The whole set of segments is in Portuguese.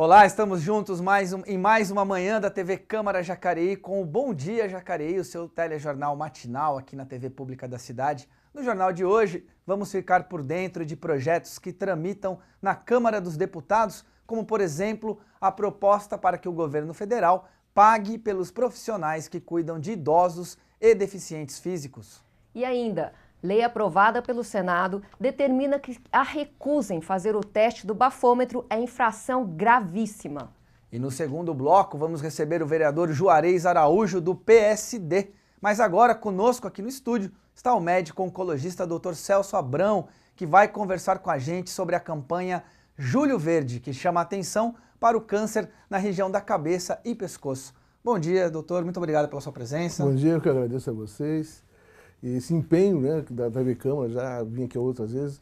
Olá, estamos juntos em mais uma manhã da TV Câmara Jacareí com o Bom Dia Jacareí, o seu telejornal matinal aqui na TV Pública da cidade. No jornal de hoje, vamos ficar por dentro de projetos que tramitam na Câmara dos Deputados, como, por exemplo, a proposta para que o governo federal pague pelos profissionais que cuidam de idosos e deficientes físicos. E ainda, lei aprovada pelo Senado determina que a recusa em fazer o teste do bafômetro é infração gravíssima. E no segundo bloco vamos receber o vereador Juarez Araújo do PSD. Mas agora conosco aqui no estúdio está o médico oncologista Dr. Celso Abrão, que vai conversar com a gente sobre a campanha Julho Verde, que chama a atenção para o câncer na região da cabeça e pescoço. Bom dia, doutor. Muito obrigado pela sua presença. Bom dia, eu que agradeço a vocês. E esse empenho, né, da TV Câmara, já vim aqui outras vezes,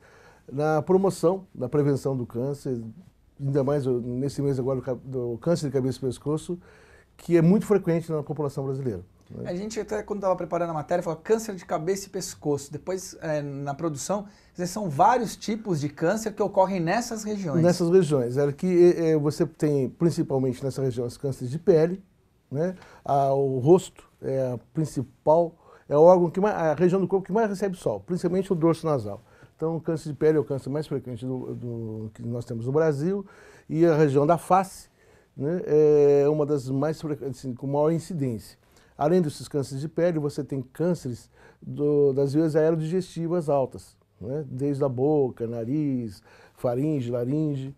na promoção da prevenção do câncer, ainda mais nesse mês agora do câncer de cabeça e pescoço, que é muito frequente na população brasileira. Né? A gente até, quando estava preparando a matéria, falou câncer de cabeça e pescoço. Depois, na produção, são vários tipos de câncer que ocorrem nessas regiões. Nessas regiões. Você tem, principalmente nessa região, os cânceres de pele, né? O rosto é a principal... É o órgão a região do corpo que mais recebe sol, principalmente o dorso nasal. Então, o câncer de pele é o câncer mais frequente que nós temos no Brasil. E a região da face, né, é uma das mais frequentes, assim, com maior incidência. Além desses cânceres de pele, você tem cânceres das vias aerodigestivas altas, né, desde a boca, nariz, faringe, laringe.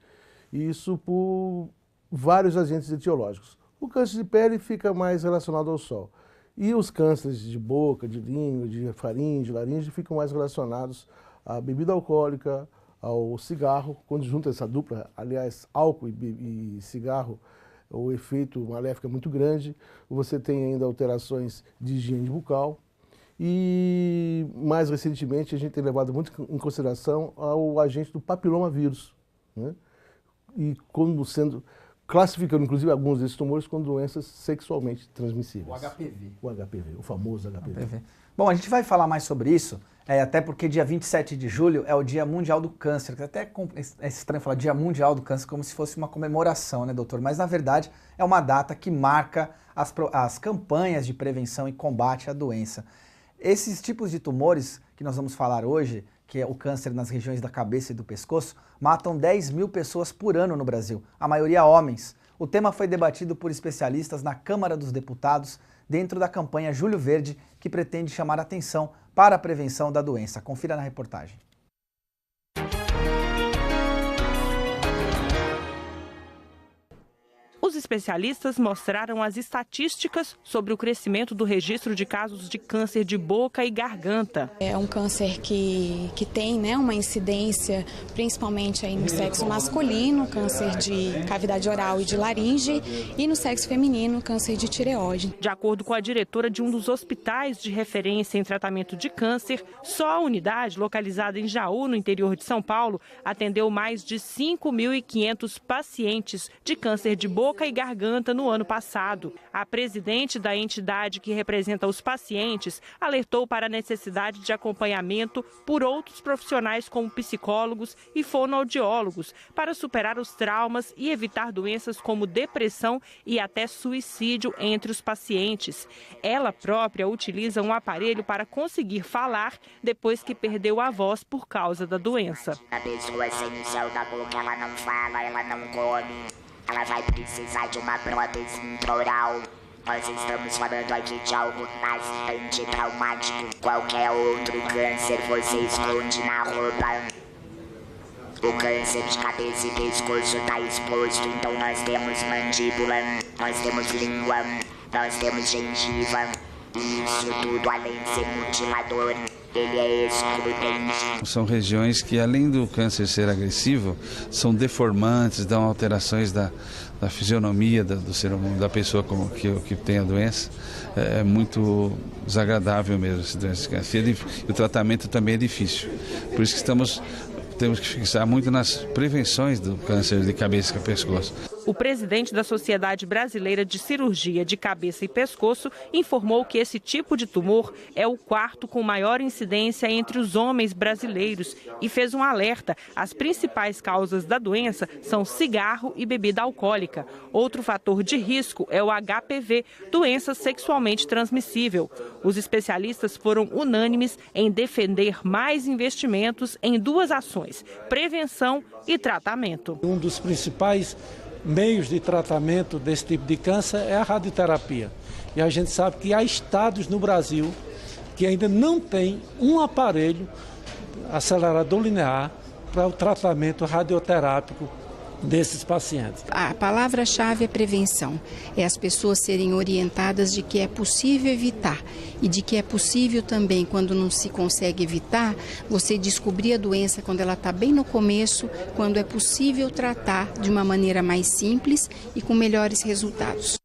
Isso por vários agentes etiológicos. O câncer de pele fica mais relacionado ao sol. E os cânceres de boca, de língua, de faringe, laringe, ficam mais relacionados à bebida alcoólica, ao cigarro. Quando junta essa dupla, aliás, álcool e cigarro, o efeito maléfico é muito grande. Você tem ainda alterações de higiene bucal. E, mais recentemente, a gente tem levado muito em consideração ao agente do papilomavírus, né? E como sendo... classificando, inclusive, alguns desses tumores como doenças sexualmente transmissíveis. O HPV. O HPV, o famoso HPV. Bom, a gente vai falar mais sobre isso, até porque dia 27 de julho é o Dia Mundial do Câncer, que até é estranho falar Dia Mundial do Câncer como se fosse uma comemoração, né, doutor? Mas, na verdade, é uma data que marca as campanhas de prevenção e combate à doença. Esses tipos de tumores que nós vamos falar hoje, que é o câncer nas regiões da cabeça e do pescoço, matam 10 mil pessoas por ano no Brasil, a maioria homens. O tema foi debatido por especialistas na Câmara dos Deputados dentro da campanha Julho Verde, que pretende chamar atenção para a prevenção da doença. Confira na reportagem. Os especialistas mostraram as estatísticas sobre o crescimento do registro de casos de câncer de boca e garganta. É um câncer que tem, né, uma incidência principalmente aí no sexo masculino, câncer de cavidade oral e de laringe, e no sexo feminino, câncer de tireoide. De acordo com a diretora de um dos hospitais de referência em tratamento de câncer, só a unidade, localizada em Jaú, no interior de São Paulo, atendeu mais de 5.500 pacientes de câncer de boca e garganta no ano passado. A presidente da entidade que representa os pacientes alertou para a necessidade de acompanhamento por outros profissionais como psicólogos e fonoaudiólogos para superar os traumas e evitar doenças como depressão e até suicídio entre os pacientes. Ela própria utiliza um aparelho para conseguir falar depois que perdeu a voz por causa da doença. A pessoa sem o céu da boca, ela não fala, ela não come. Ela vai precisar de uma prótese intraoral. Nós estamos falando aqui de algo bastante traumático. Qualquer outro câncer você esconde na roupa. O câncer de cabeça e pescoço está exposto, então nós temos mandíbula, nós temos língua, nós temos gengiva. E isso tudo, além de ser mutilador, ele é excludente. São regiões que, além do câncer ser agressivo, são deformantes, dão alterações da fisionomia do ser humano, da pessoa que tem a doença. É muito desagradável mesmo essa doença de câncer. E o tratamento também é difícil. Por isso que temos que fixar muito nas prevenções do câncer de cabeça e pescoço. O presidente da Sociedade Brasileira de Cirurgia de Cabeça e Pescoço informou que esse tipo de tumor é o quarto com maior incidência entre os homens brasileiros e fez um alerta. As principais causas da doença são cigarro e bebida alcoólica. Outro fator de risco é o HPV, doença sexualmente transmissível. Os especialistas foram unânimes em defender mais investimentos em duas ações: prevenção e tratamento. Um dos principais meios de tratamento desse tipo de câncer é a radioterapia. E a gente sabe que há estados no Brasil que ainda não tem um aparelho acelerador linear para o tratamento radioterápico desses pacientes. A palavra-chave é prevenção. É as pessoas serem orientadas de que é possível evitar e de que é possível também, quando não se consegue evitar, você descobrir a doença quando ela está bem no começo, quando é possível tratar de uma maneira mais simples e com melhores resultados.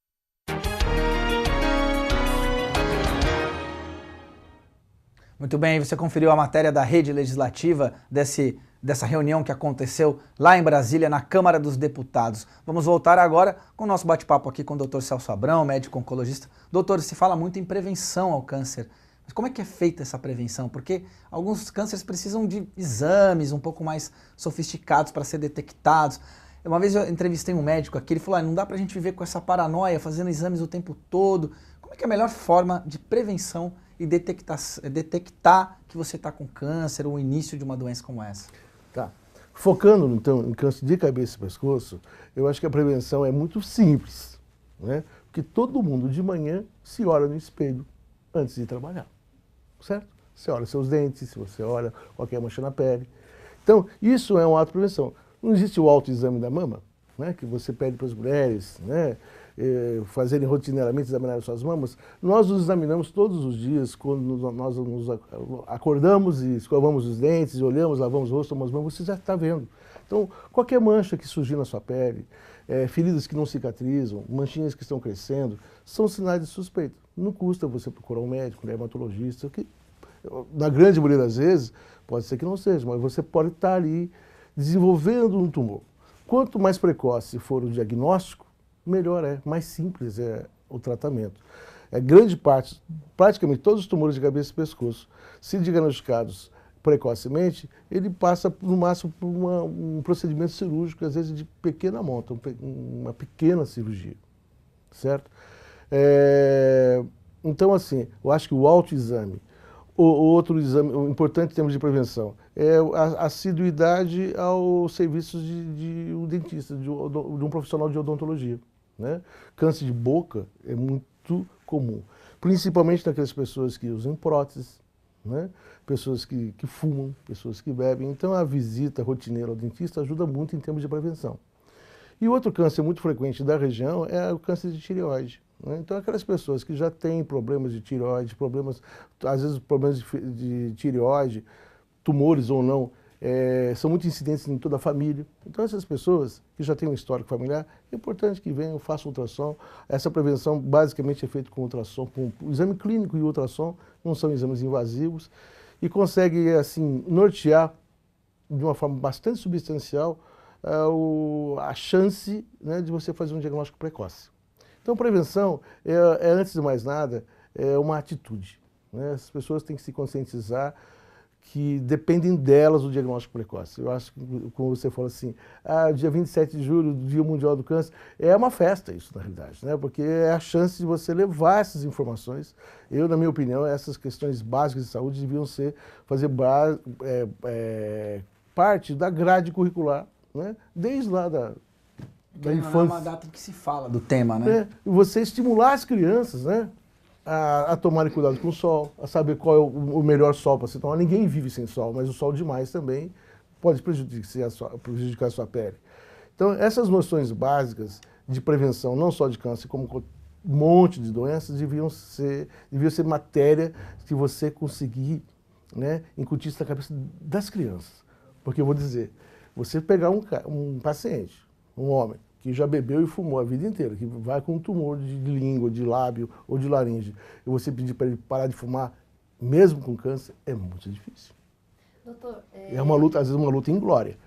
Muito bem, você conferiu a matéria da Rede Legislativa dessa reunião que aconteceu lá em Brasília, na Câmara dos Deputados. Vamos voltar agora com o nosso bate-papo aqui com o Dr. Celso Abrão, médico oncologista. Doutor, se fala muito em prevenção ao câncer, mas como é que é feita essa prevenção? Porque alguns cânceres precisam de exames um pouco mais sofisticados para ser detectados. Uma vez eu entrevistei um médico aqui, ele falou, não dá para a gente viver com essa paranoia, fazendo exames o tempo todo. Como é que é a melhor forma de prevenção e detectar que você está com câncer ou o início de uma doença como essa? Tá. Focando, então, em câncer de cabeça e pescoço, eu acho que a prevenção é muito simples, né? Porque todo mundo de manhã se olha no espelho antes de trabalhar, certo? Você olha seus dentes, você olha qualquer mancha na pele. Então, isso é um ato de prevenção. Não existe o autoexame da mama, né? Que você pede para as mulheres, né? Fazerem rotineiramente examinar as suas mamas. Nós nos examinamos todos os dias, quando nós nos acordamos e escovamos os dentes, e olhamos, lavamos o rosto, tomamos banho, você já está vendo. Então, qualquer mancha que surgir na sua pele, feridas que não cicatrizam, manchinhas que estão crescendo, são sinais de suspeita. Não custa você procurar um médico, um dermatologista, que na grande maioria das vezes, pode ser que não seja, mas você pode estar ali desenvolvendo um tumor. Quanto mais precoce for o diagnóstico, melhor é, mais simples é o tratamento. Grande parte, praticamente todos os tumores de cabeça e pescoço, se diagnosticados precocemente, ele passa no máximo por um procedimento cirúrgico, às vezes de pequena monta, uma pequena cirurgia, certo? Então, assim, eu acho que o autoexame, o outro exame, o importante em termos de prevenção, é a assiduidade aos serviços de um dentista, de um profissional de odontologia. Né? Câncer de boca é muito comum, principalmente naquelas pessoas que usam próteses, né? Pessoas que fumam, pessoas que bebem. Então a visita rotineira ao dentista ajuda muito em termos de prevenção. E outro câncer muito frequente da região é o câncer de tireoide. Né? Então aquelas pessoas que já têm problemas de tireoide, às vezes problemas de tireoide, tumores ou não, são muito incidentes em toda a família. Então essas pessoas que já têm um histórico familiar, é importante que venham, façam ultrassom. Essa prevenção basicamente é feita com ultrassom, com o exame clínico e ultrassom, não são exames invasivos, e consegue assim nortear de uma forma bastante substancial a chance, né, de você fazer um diagnóstico precoce. Então prevenção antes de mais nada, é uma atitude. Né? As pessoas têm que se conscientizar que dependem delas o diagnóstico precoce. Eu acho que, como você falou assim, dia 27 de julho, Dia Mundial do Câncer, é uma festa isso, na realidade, né? Porque é a chance de você levar essas informações. Eu, na minha opinião, essas questões básicas de saúde deviam fazer parte da grade curricular, né? Desde lá da infância. É uma data que se fala do tema, né? E você estimular as crianças, né? A tomarem cuidado com o sol, a saber qual é o melhor sol para se tomar. Ninguém vive sem sol, mas o sol demais também pode prejudicar a sua pele. Então, essas noções básicas de prevenção, não só de câncer, como um monte de doenças, deviam ser matéria que você conseguir, né, incutir isso na cabeça das crianças. Porque eu vou dizer, você pegar um paciente, um homem, que já bebeu e fumou a vida inteira, que vai com um tumor de língua, de lábio ou de laringe, e você pedir para ele parar de fumar, mesmo com câncer, é muito difícil. Doutor, é uma luta, às vezes uma luta inglória.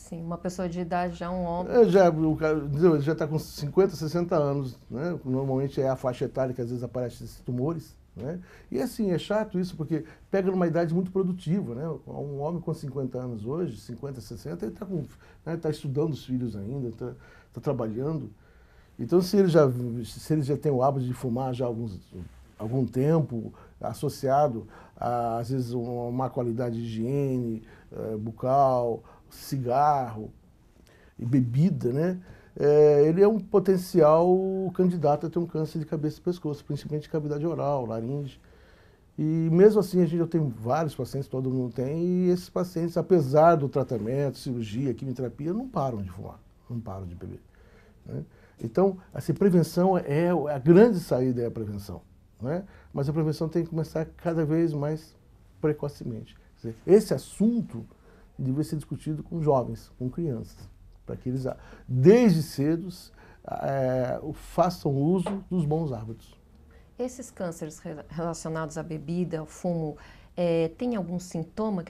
Sim, uma pessoa de idade, já um homem. O cara já está com 50, 60 anos, né? Normalmente é a faixa etária que às vezes aparecem esses tumores. Né? E assim, é chato isso, porque pega numa idade muito produtiva. Né? Um homem com 50 anos hoje, 50, 60, ele está estudando os filhos ainda, está trabalhando. Então, se ele já tem o hábito de fumar já há algum tempo, associado a, às vezes, uma má qualidade de higiene bucal, cigarro e bebida, né? Ele é um potencial candidato a ter um câncer de cabeça e pescoço, principalmente de cavidade oral, laringe. E mesmo assim, eu tenho vários pacientes, todo mundo tem, e esses pacientes, apesar do tratamento, cirurgia, quimioterapia, não param de fumar, não param de beber. Né? Então, assim, prevenção a grande saída é a prevenção. Né? Mas a prevenção tem que começar cada vez mais precocemente. Quer dizer, esse assunto deve ser discutido com jovens, com crianças, para que eles, desde cedos, façam uso dos bons hábitos. Esses cânceres relacionados à bebida, ao fumo, tem algum sintoma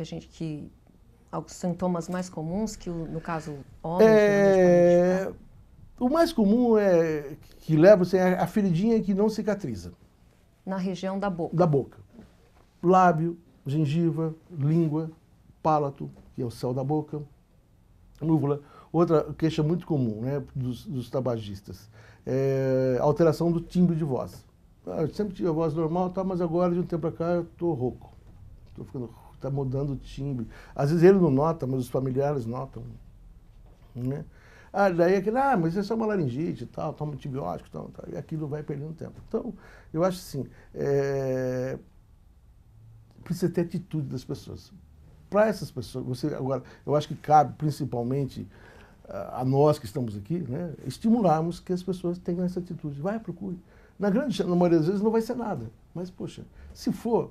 alguns sintomas mais comuns que, no caso, homens? O mais comum que leva a feridinha que não cicatriza. Na região da boca? Da boca. Lábio, gengiva, língua, palato, que é o céu da boca, úvula. Outra queixa muito comum, né, dos tabagistas, alteração do timbre de voz. Eu sempre tive a voz normal, mas agora, de um tempo para cá, eu estou rouco. Está mudando o timbre. Às vezes ele não nota, mas os familiares notam. Né? Daí mas isso é uma laringite e tal, toma antibiótico e aquilo vai perdendo tempo. Então, eu acho assim, precisa ter atitude das pessoas. Para essas pessoas, agora, eu acho que cabe principalmente a nós que estamos aqui, né, estimularmos que as pessoas tenham essa atitude. Vai, procure. Na maioria das vezes não vai ser nada, mas, poxa, se for,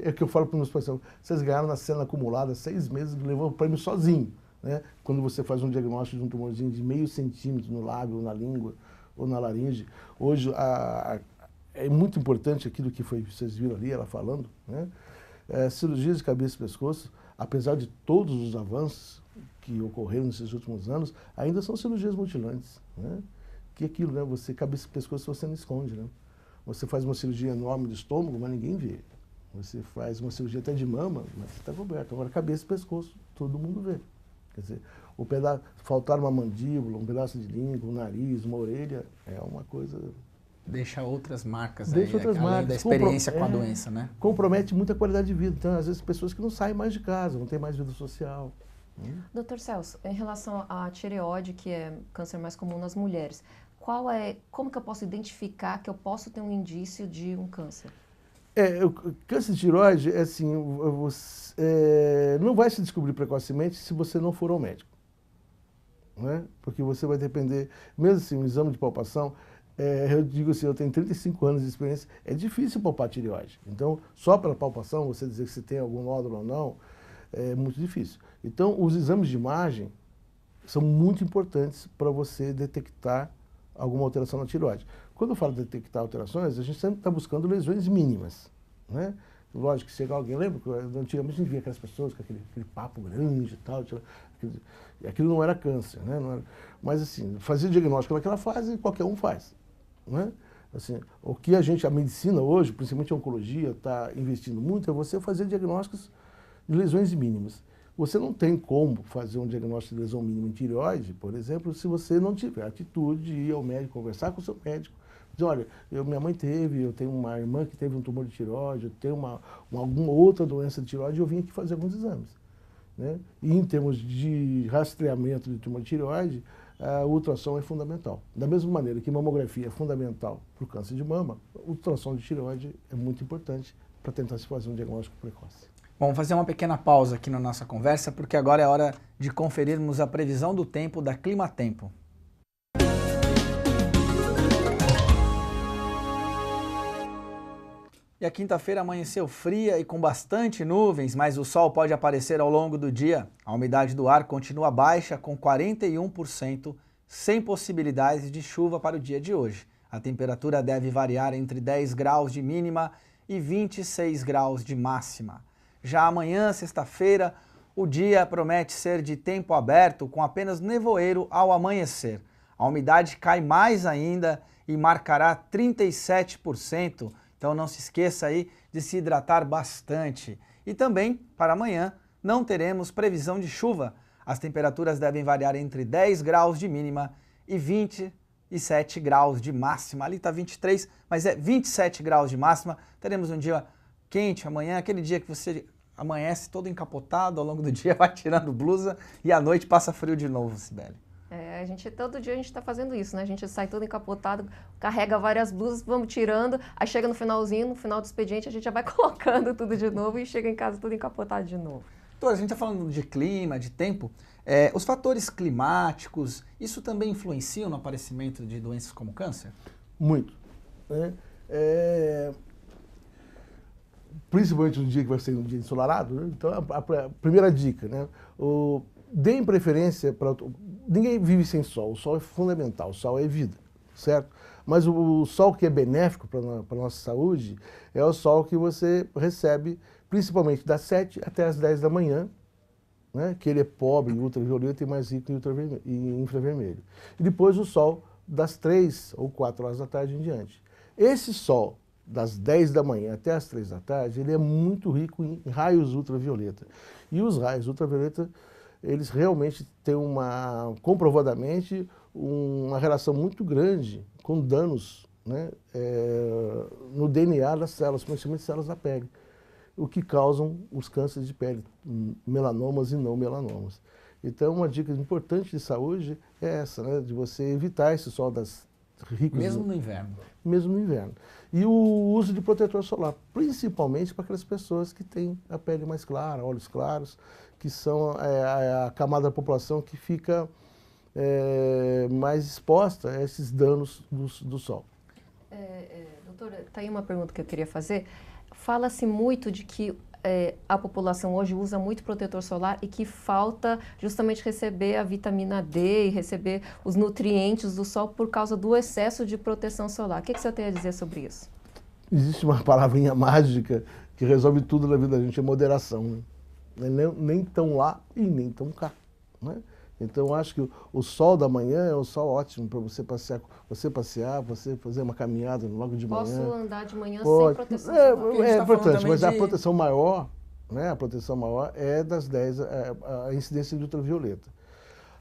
é o que eu falo para os meus pacientes, vocês ganharam na cena acumulada 6 meses, levando o prêmio sozinho. Né? Quando você faz um diagnóstico de um tumorzinho de meio centímetro no lábio, ou na língua, ou na laringe, hoje é muito importante aquilo que vocês viram ali, ela falando, né? Cirurgias de cabeça e pescoço, apesar de todos os avanços que ocorreram nesses últimos anos, ainda são cirurgias mutilantes. Né? Que aquilo, né? Cabeça e pescoço você não esconde. Né? Você faz uma cirurgia enorme do estômago, mas ninguém vê. Você faz uma cirurgia até de mama, mas está coberto. Agora, cabeça e pescoço, todo mundo vê. Quer dizer, faltar uma mandíbula, um pedaço de língua, um nariz, uma orelha, é uma coisa... Deixa outras marcas além da experiência com a doença, né? Compromete muito a qualidade de vida. Então, às vezes, pessoas que não saem mais de casa, não têm mais vida social. Dr. Celso, em relação à tireoide, que é câncer mais comum nas mulheres, como que eu posso identificar que eu posso ter um indício de um câncer? O câncer de tireoide, não vai se descobrir precocemente se você não for ao médico. Né? Porque você vai depender, mesmo assim, um exame de palpação, eu digo assim, eu tenho 35 anos de experiência, é difícil palpar tireoide. Então, só pela palpação, você dizer que se tem algum nódulo ou não, é muito difícil. Então, os exames de imagem são muito importantes para você detectar alguma alteração na tireoide. Quando eu falo de detectar alterações, a gente sempre está buscando lesões mínimas. Né? Lógico que chega alguém, lembra que antigamente a gente via aquelas pessoas com aquele papo grande e tal, aquilo não era câncer, né? Não era, mas assim, fazer diagnóstico naquela fase, qualquer um faz. Né? Assim, a medicina hoje, principalmente a oncologia, está investindo muito, é você fazer diagnósticos de lesões mínimas. Você não tem como fazer um diagnóstico de lesão mínima em tireoide, por exemplo, se você não tiver a atitude de ir ao médico, conversar com o seu médico, dizer, olha, minha mãe eu tenho uma irmã que teve um tumor de tireoide, eu tenho alguma outra doença de tireoide, eu vim aqui fazer alguns exames. Né? E em termos de rastreamento de tumor de tireoide, a ultrassom é fundamental. Da mesma maneira que mamografia é fundamental para o câncer de mama, a ultrassom de tireoide é muito importante para tentar se fazer um diagnóstico precoce. Bom, vamos fazer uma pequena pausa aqui na nossa conversa, porque agora é hora de conferirmos a previsão do tempo da Climatempo. E a quinta-feira amanheceu fria e com bastante nuvens, mas o sol pode aparecer ao longo do dia. A umidade do ar continua baixa, com 41%, sem possibilidades de chuva para o dia de hoje. A temperatura deve variar entre 10 graus de mínima e 26 graus de máxima. Já amanhã, sexta-feira, O dia promete ser de tempo aberto com apenas nevoeiro ao amanhecer. A umidade cai mais ainda e marcará 37%, então não se esqueça aí de se hidratar bastante. E também, para amanhã, não teremos previsão de chuva. As temperaturas devem variar entre 10 graus de mínima e 27 graus de máxima. Ali está 23, mas é 27 graus de máxima. Teremos um dia quente amanhã, aquele dia que você amanhece todo encapotado, ao longo do dia vai tirando blusa e à noite passa frio de novo, Cibele. Todo dia a gente está fazendo isso, né? A gente sai todo encapotado, carrega várias blusas, vamos tirando, aí chega no finalzinho, no final do expediente, a gente já vai colocando tudo de novo e chega em casa tudo encapotado de novo. Doutora, a gente está falando de clima, de tempo. Os fatores climáticos, isso também influenciam no aparecimento de doenças como câncer? Muito. Né? Principalmente no dia que vai ser um dia ensolarado, né? Então a primeira dica, né? Deem preferência para... Ninguém vive sem sol, o sol é fundamental, o sol é vida, certo? Mas o sol que é benéfico para a nossa saúde é o sol que você recebe principalmente das 7 até as 10 da manhã, né? Que ele é pobre em ultravioleta e mais rico em infravermelho. E depois o sol das 3 ou 4 horas da tarde em diante. Esse sol das 10 da manhã até as 3 da tarde, ele é muito rico em raios ultravioleta. E os raios ultravioleta, eles realmente têm comprovadamente uma relação muito grande com danos, né, no DNA das células, principalmente células da pele, o que causam os cânceres de pele, melanomas e não melanomas. Então, uma dica importante de saúde é essa, né, de você evitar esse sol das ricos... Mesmo no inverno. Mesmo no inverno. E o uso de protetor solar, principalmente para aquelas pessoas que têm a pele mais clara, olhos claros, que são a camada da população que fica mais exposta a esses danos do sol. Doutora, está aí uma pergunta que eu queria fazer. Fala-se muito de que a população hoje usa muito protetor solar e que falta justamente receber a vitamina D e receber os nutrientes do sol por causa do excesso de proteção solar. O que você tem a dizer sobre isso? Existe uma palavrinha mágica que resolve tudo na vida da gente, é moderação, né? Nem tão lá e nem tão cá, né? Então, acho que o sol da manhã é um sol ótimo para você passear, você fazer uma caminhada logo de manhã. Posso andar de manhã sem proteção solar? É importante, mas a proteção maior, né, a proteção maior é das 10, a incidência de ultravioleta.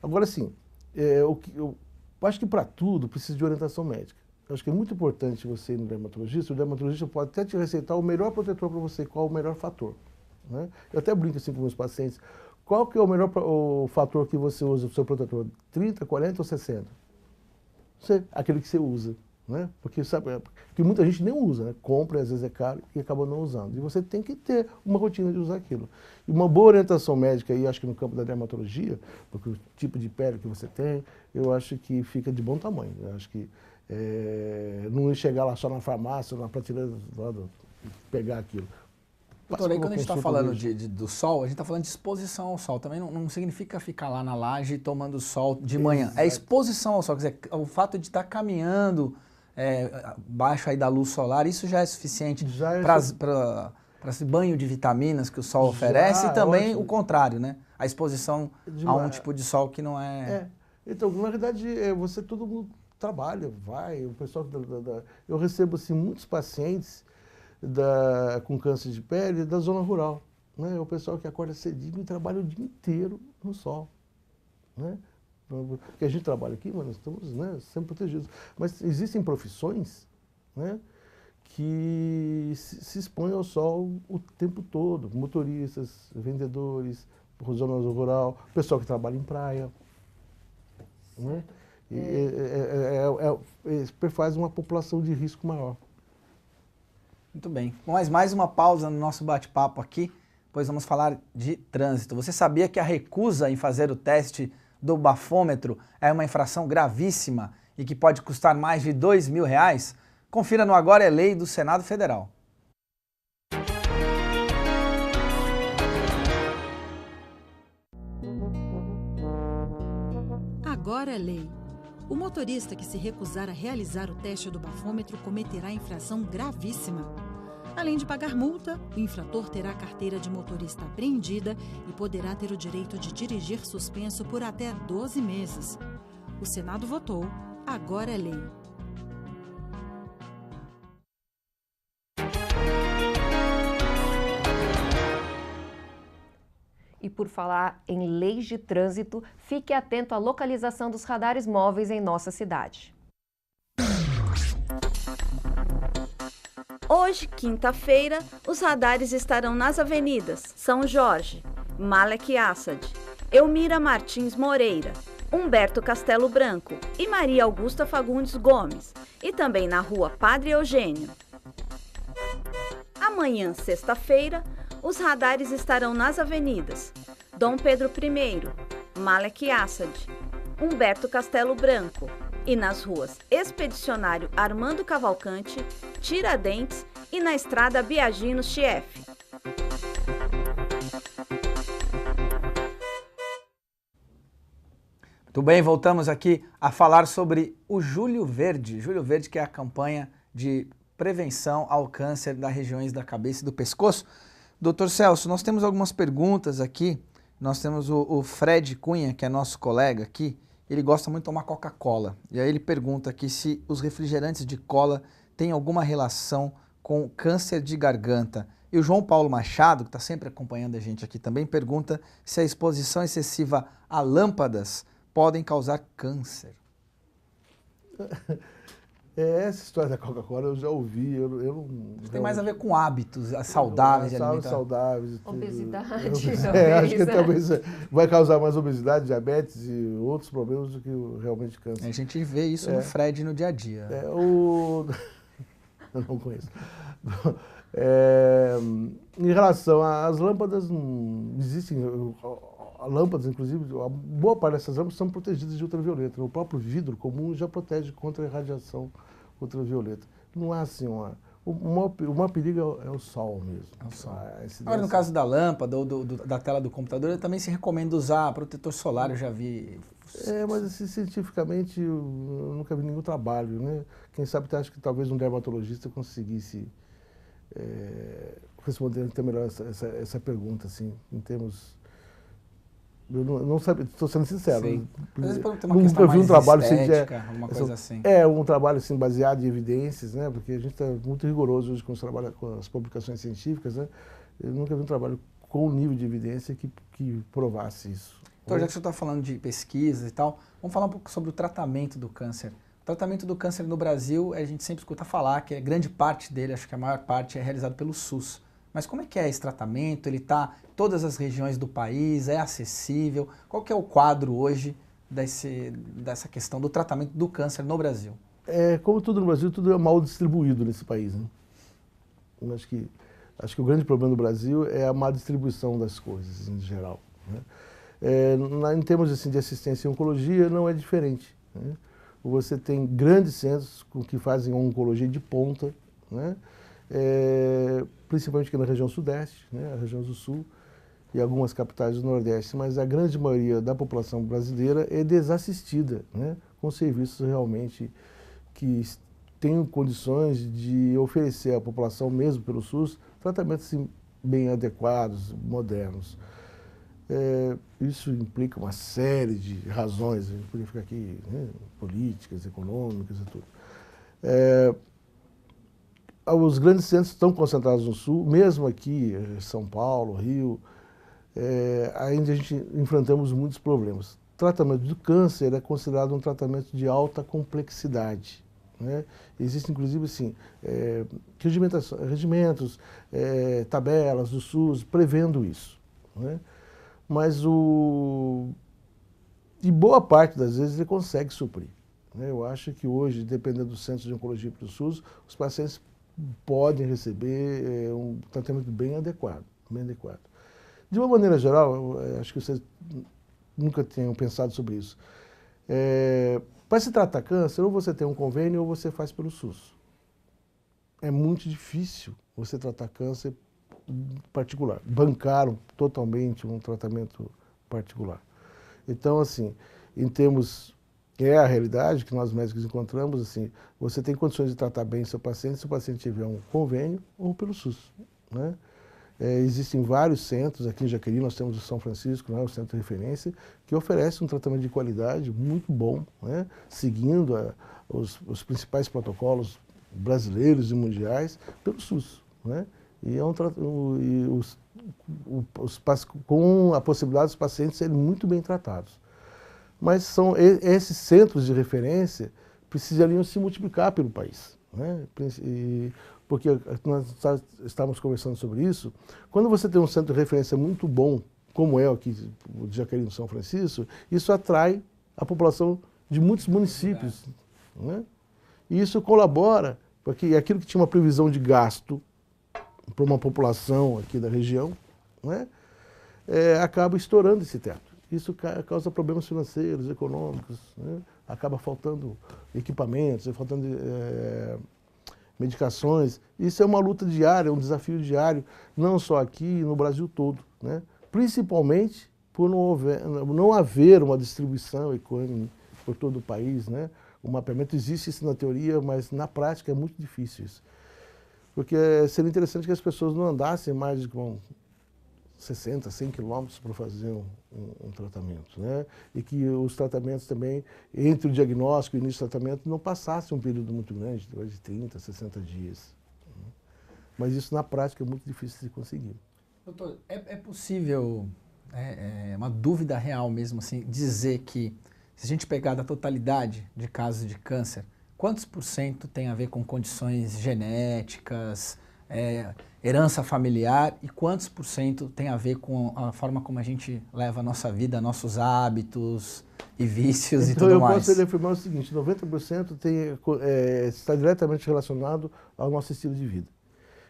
Agora, sim, eu acho que para tudo precisa de orientação médica. Eu acho que é muito importante você ir no dermatologista. O dermatologista pode até te receitar o melhor protetor para você, qual o melhor fator, né? Eu até brinco assim com meus pacientes. Qual que é o fator que você usa para o seu protetor? 30, 40 ou 60? Aquele que você usa, né? Porque sabe que muita gente nem usa, né? Compra, às vezes é caro e acaba não usando. E você tem que ter uma rotina de usar aquilo. E uma boa orientação médica aí, acho que no campo da dermatologia, porque o tipo de pele que você tem, eu acho que fica de bom tamanho. Eu acho que não chegar lá só na farmácia, na prateleira pegar aquilo. Doutor, aí quando a gente está falando do sol, a gente está falando de exposição ao sol. Também não significa ficar lá na laje tomando sol de manhã. Exato. É exposição ao sol. Quer dizer, o fato de estar caminhando abaixo aí da luz solar, isso já é suficiente para esse banho de vitaminas que o sol oferece e também o contrário, né? A exposição a um tipo de sol que não é... Então, na verdade, todo mundo trabalha, o pessoal... Eu recebo assim, muitos pacientes com câncer de pele da zona rural, né? O pessoal que acorda cedinho e trabalha o dia inteiro no sol, né? Porque a gente trabalha aqui, mas nós estamos, né, sempre protegidos. Mas existem profissões, né, que se expõem ao sol o tempo todo. Motoristas, vendedores, zona rural, pessoal que trabalha em praia, né? Faz uma população de risco maior. Muito bem. Mas mais uma pausa no nosso bate-papo aqui, pois vamos falar de trânsito. Você sabia que a recusa em fazer o teste do bafômetro é uma infração gravíssima e que pode custar mais de R$2.000? Confira no Agora é Lei do Senado Federal. Agora é lei. O motorista que se recusar a realizar o teste do bafômetro cometerá infração gravíssima. Além de pagar multa, o infrator terá a carteira de motorista apreendida e poderá ter o direito de dirigir suspenso por até 12 meses. O Senado votou, agora é lei. E por falar em leis de trânsito, fique atento à localização dos radares móveis em nossa cidade. Hoje, quinta-feira, os radares estarão nas avenidas São Jorge, Malek Assad, Elmira Martins Moreira, Humberto Castelo Branco e Maria Augusta Fagundes Gomes, e também na rua Padre Eugênio. Amanhã, sexta-feira, os radares estarão nas avenidas Dom Pedro I, Malek Assad, Humberto Castelo Branco e nas ruas Expedicionário Armando Cavalcante, Tiradentes e na estrada Biagino Chief. Muito bem, voltamos aqui a falar sobre o Julho Verde. Julho Verde, que é a campanha de prevenção ao câncer das regiões da cabeça e do pescoço. Doutor Celso, nós temos algumas perguntas aqui. Nós temos o Fred Cunha, que é nosso colega aqui. Ele gosta muito de tomar Coca-Cola. E aí ele pergunta aqui se os refrigerantes de cola têm alguma relação com câncer de garganta. E o João Paulo Machado, que está sempre acompanhando a gente aqui também, pergunta se a exposição excessiva a lâmpadas podem causar câncer. Essa história da Coca-Cola eu já ouvi, eu não... Tem mais a ver com hábitos saudáveis de alimentação. Saudáveis. Obesidade, acho que talvez vai causar mais obesidade, diabetes e outros problemas do que realmente câncer. A gente vê isso no Fred no dia a dia. Eu não conheço. Em relação às lâmpadas, existem lâmpadas, inclusive, a boa parte dessas lâmpadas são protegidas de ultravioleta. O próprio vidro comum já protege contra a irradiação ultravioleta. Não há assim o maior perigo é o sol mesmo. É o sol. Agora, no caso da lâmpada ou da tela do computador, também se recomenda usar protetor solar, eu já vi. Mas assim, cientificamente eu nunca vi nenhum trabalho, né? Quem sabe acho que talvez um dermatologista conseguisse responder até melhor essa pergunta, assim, em termos... Eu não sabia, estou sendo sincero. Às vezes pode ter uma questão mais trabalho estética, alguma coisa assim. Um trabalho assim, baseado em evidências, né? Porque a gente está muito rigoroso hoje com as publicações científicas, né? Eu nunca vi um trabalho com o nível de evidência que provasse isso. Então, já que você está falando de pesquisas e tal, vamos falar um pouco sobre o tratamento do câncer. O tratamento do câncer no Brasil, a gente sempre escuta falar que grande parte dele, acho que a maior parte, é realizado pelo SUS. Mas como é que é esse tratamento? Ele está em todas as regiões do país? É acessível? Qual que é o quadro hoje dessa questão do tratamento do câncer no Brasil? Como tudo no Brasil, tudo é mal distribuído nesse país, né? Eu acho que o grande problema do Brasil é a má distribuição das coisas, em geral, né? Em termos assim, de assistência em oncologia, não é diferente, né? Você tem grandes centros que fazem oncologia de ponta, né? Principalmente aqui na região sudeste, né, a região do sul e algumas capitais do nordeste, mas a grande maioria da população brasileira é desassistida, né, com serviços realmente que tenham condições de oferecer à população, mesmo pelo SUS, tratamentos assim, bem adequados, modernos. Isso implica uma série de razões, a gente poderia ficar aqui, né, políticas, econômicas e tudo. Os grandes centros estão concentrados no sul, mesmo aqui, São Paulo, Rio, ainda a gente enfrentamos muitos problemas. O tratamento do câncer é considerado um tratamento de alta complexidade, né? Existem, inclusive, assim, regimentos, tabelas do SUS prevendo isso, né? Mas de boa parte das vezes ele consegue suprir, né? Eu acho que hoje, dependendo do centro de oncologia do SUS, os pacientes podem receber um tratamento bem adequado, bem adequado. De uma maneira geral, acho que vocês nunca tenham pensado sobre isso. Para se tratar câncer, ou você tem um convênio ou você faz pelo SUS. É muito difícil você tratar câncer particular, bancar totalmente um tratamento particular. Então, assim, em termos é a realidade que nós médicos encontramos, assim, você tem condições de tratar bem seu paciente se o paciente tiver um convênio ou pelo SUS, né? Existem vários centros, aqui em Jaqueline nós temos o São Francisco, né, o centro de referência, que oferece um tratamento de qualidade muito bom, né, seguindo os principais protocolos brasileiros e mundiais pelo SUS, né? E, com a possibilidade dos pacientes serem muito bem tratados. Mas são esses centros de referência precisariam se multiplicar pelo país, né? Porque nós estávamos conversando sobre isso. Quando você tem um centro de referência muito bom, como é aqui o de Jaqueline, São Francisco, isso atrai a população de muitos municípios, né? E isso colabora, porque aquilo que tinha uma previsão de gasto para uma população aqui da região, né, acaba estourando esse teto. Isso causa problemas financeiros, econômicos, né? Acaba faltando equipamentos, faltando medicações. Isso é uma luta diária, um desafio diário, não só aqui, no Brasil todo, né? Principalmente por não haver uma distribuição econômica por todo o país, né? O mapeamento existe isso na teoria, mas na prática é muito difícil isso. Porque seria interessante que as pessoas não andassem mais de 60, 100 quilômetros para fazer um tratamento, né? E que os tratamentos também, entre o diagnóstico e o início do tratamento, não passassem um período muito grande, de 30, 60 dias. Mas isso na prática é muito difícil de conseguir. Doutor, é possível, uma dúvida real mesmo, assim, dizer que se a gente pegar da totalidade de casos de câncer, quantos % tem a ver com condições genéticas, herança familiar, e quantos % tem a ver com a forma como a gente leva a nossa vida, nossos hábitos e vícios e tudo mais? Então eu posso afirmar o seguinte, 90% está diretamente relacionado ao nosso estilo de vida.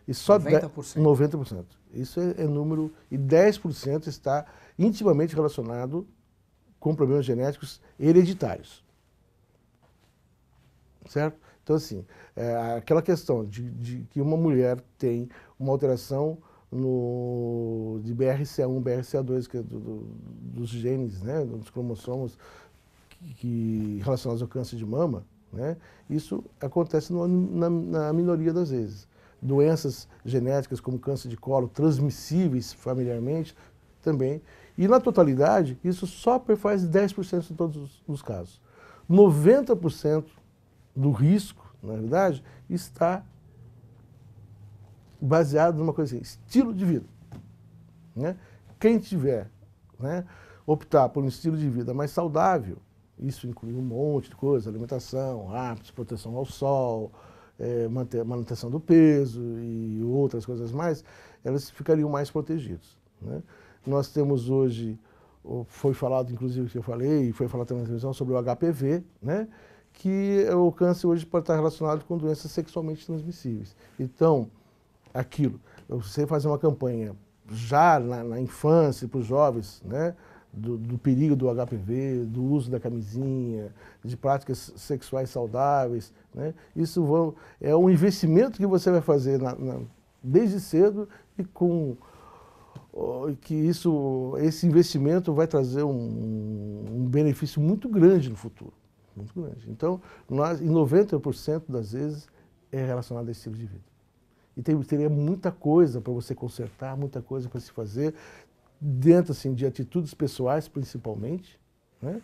E só 90%? 90%. Isso é número, e 10% está intimamente relacionado com problemas genéticos hereditários. Certo? Então, assim, aquela questão de que uma mulher tem uma alteração de BRCA1, BRCA2, que é dos genes, né, dos cromossomos relacionados ao câncer de mama, né, isso acontece na minoria das vezes. Doenças genéticas como câncer de colo, transmissíveis familiarmente, também. E na totalidade, isso só perfaz 10% em todos os casos. 90% do risco, na verdade, está baseado numa coisa assim, estilo de vida, né? Quem tiver, né, optar por um estilo de vida mais saudável, isso inclui um monte de coisa, alimentação, hábitos, proteção ao sol, manutenção do peso e outras coisas mais, elas ficariam mais protegidas, né? Nós temos hoje, foi falado inclusive que eu falei, e foi falado também na televisão sobre o HPV, né? Que o câncer hoje pode estar relacionado com doenças sexualmente transmissíveis. Então, você fazer uma campanha já na infância, para os jovens, né, do perigo do HPV, do uso da camisinha, de práticas sexuais saudáveis, né, isso é um investimento que você vai fazer desde cedo e que esse investimento vai trazer um benefício muito grande no futuro. Muito grande. Então, em 90% das vezes, é relacionado a esse estilo de vida. E teria muita coisa para você consertar, muita coisa para se fazer, dentro assim, de atitudes pessoais, principalmente, né?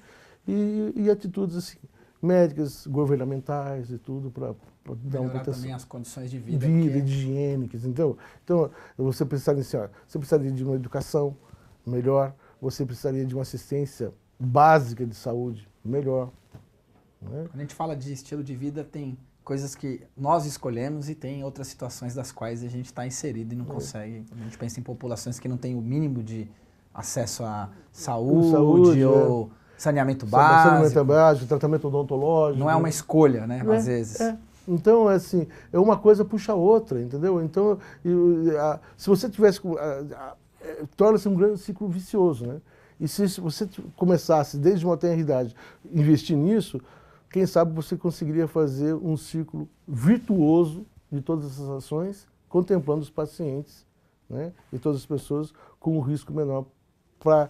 E atitudes assim, médicas, governamentais e tudo, para dar uma proteção. Também as condições de vida. Higiênicas. Então, você precisaria, você precisaria de uma educação melhor, você precisaria de uma assistência básica de saúde melhor. Quando a gente fala de estilo de vida, tem coisas que nós escolhemos e tem outras situações das quais a gente está inserido e não consegue. A gente pensa em populações que não têm o mínimo de acesso à saúde ou saneamento básico. Tratamento odontológico. Não é uma escolha, né, às vezes. Então, assim, uma coisa puxa a outra, entendeu? Então, se você tivesse... torna-se um grande ciclo vicioso, né? E se você começasse, desde uma tenra idade, investir nisso, quem sabe você conseguiria fazer um ciclo virtuoso de todas essas ações, contemplando os pacientes, né, e todas as pessoas com um risco menor para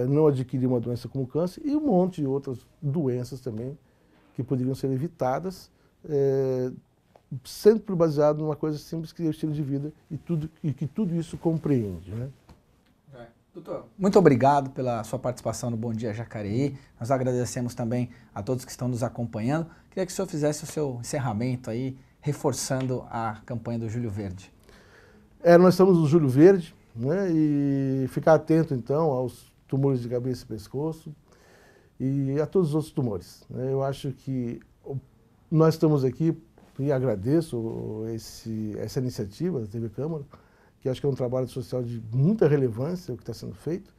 não adquirir uma doença como câncer e um monte de outras doenças também que poderiam ser evitadas, sempre baseado numa coisa simples que é o estilo de vida e que tudo isso compreende, né? Doutor, muito obrigado pela sua participação no Bom Dia Jacareí. Nós agradecemos também a todos que estão nos acompanhando. Queria que o senhor fizesse o seu encerramento aí, reforçando a campanha do Julho Verde. Nós estamos no Julho Verde, né? E ficar atento então aos tumores de cabeça e pescoço e a todos os outros tumores, né? Eu acho que nós estamos aqui e agradeço essa iniciativa da TV Câmara, que acho que é um trabalho social de muita relevância o que está sendo feito,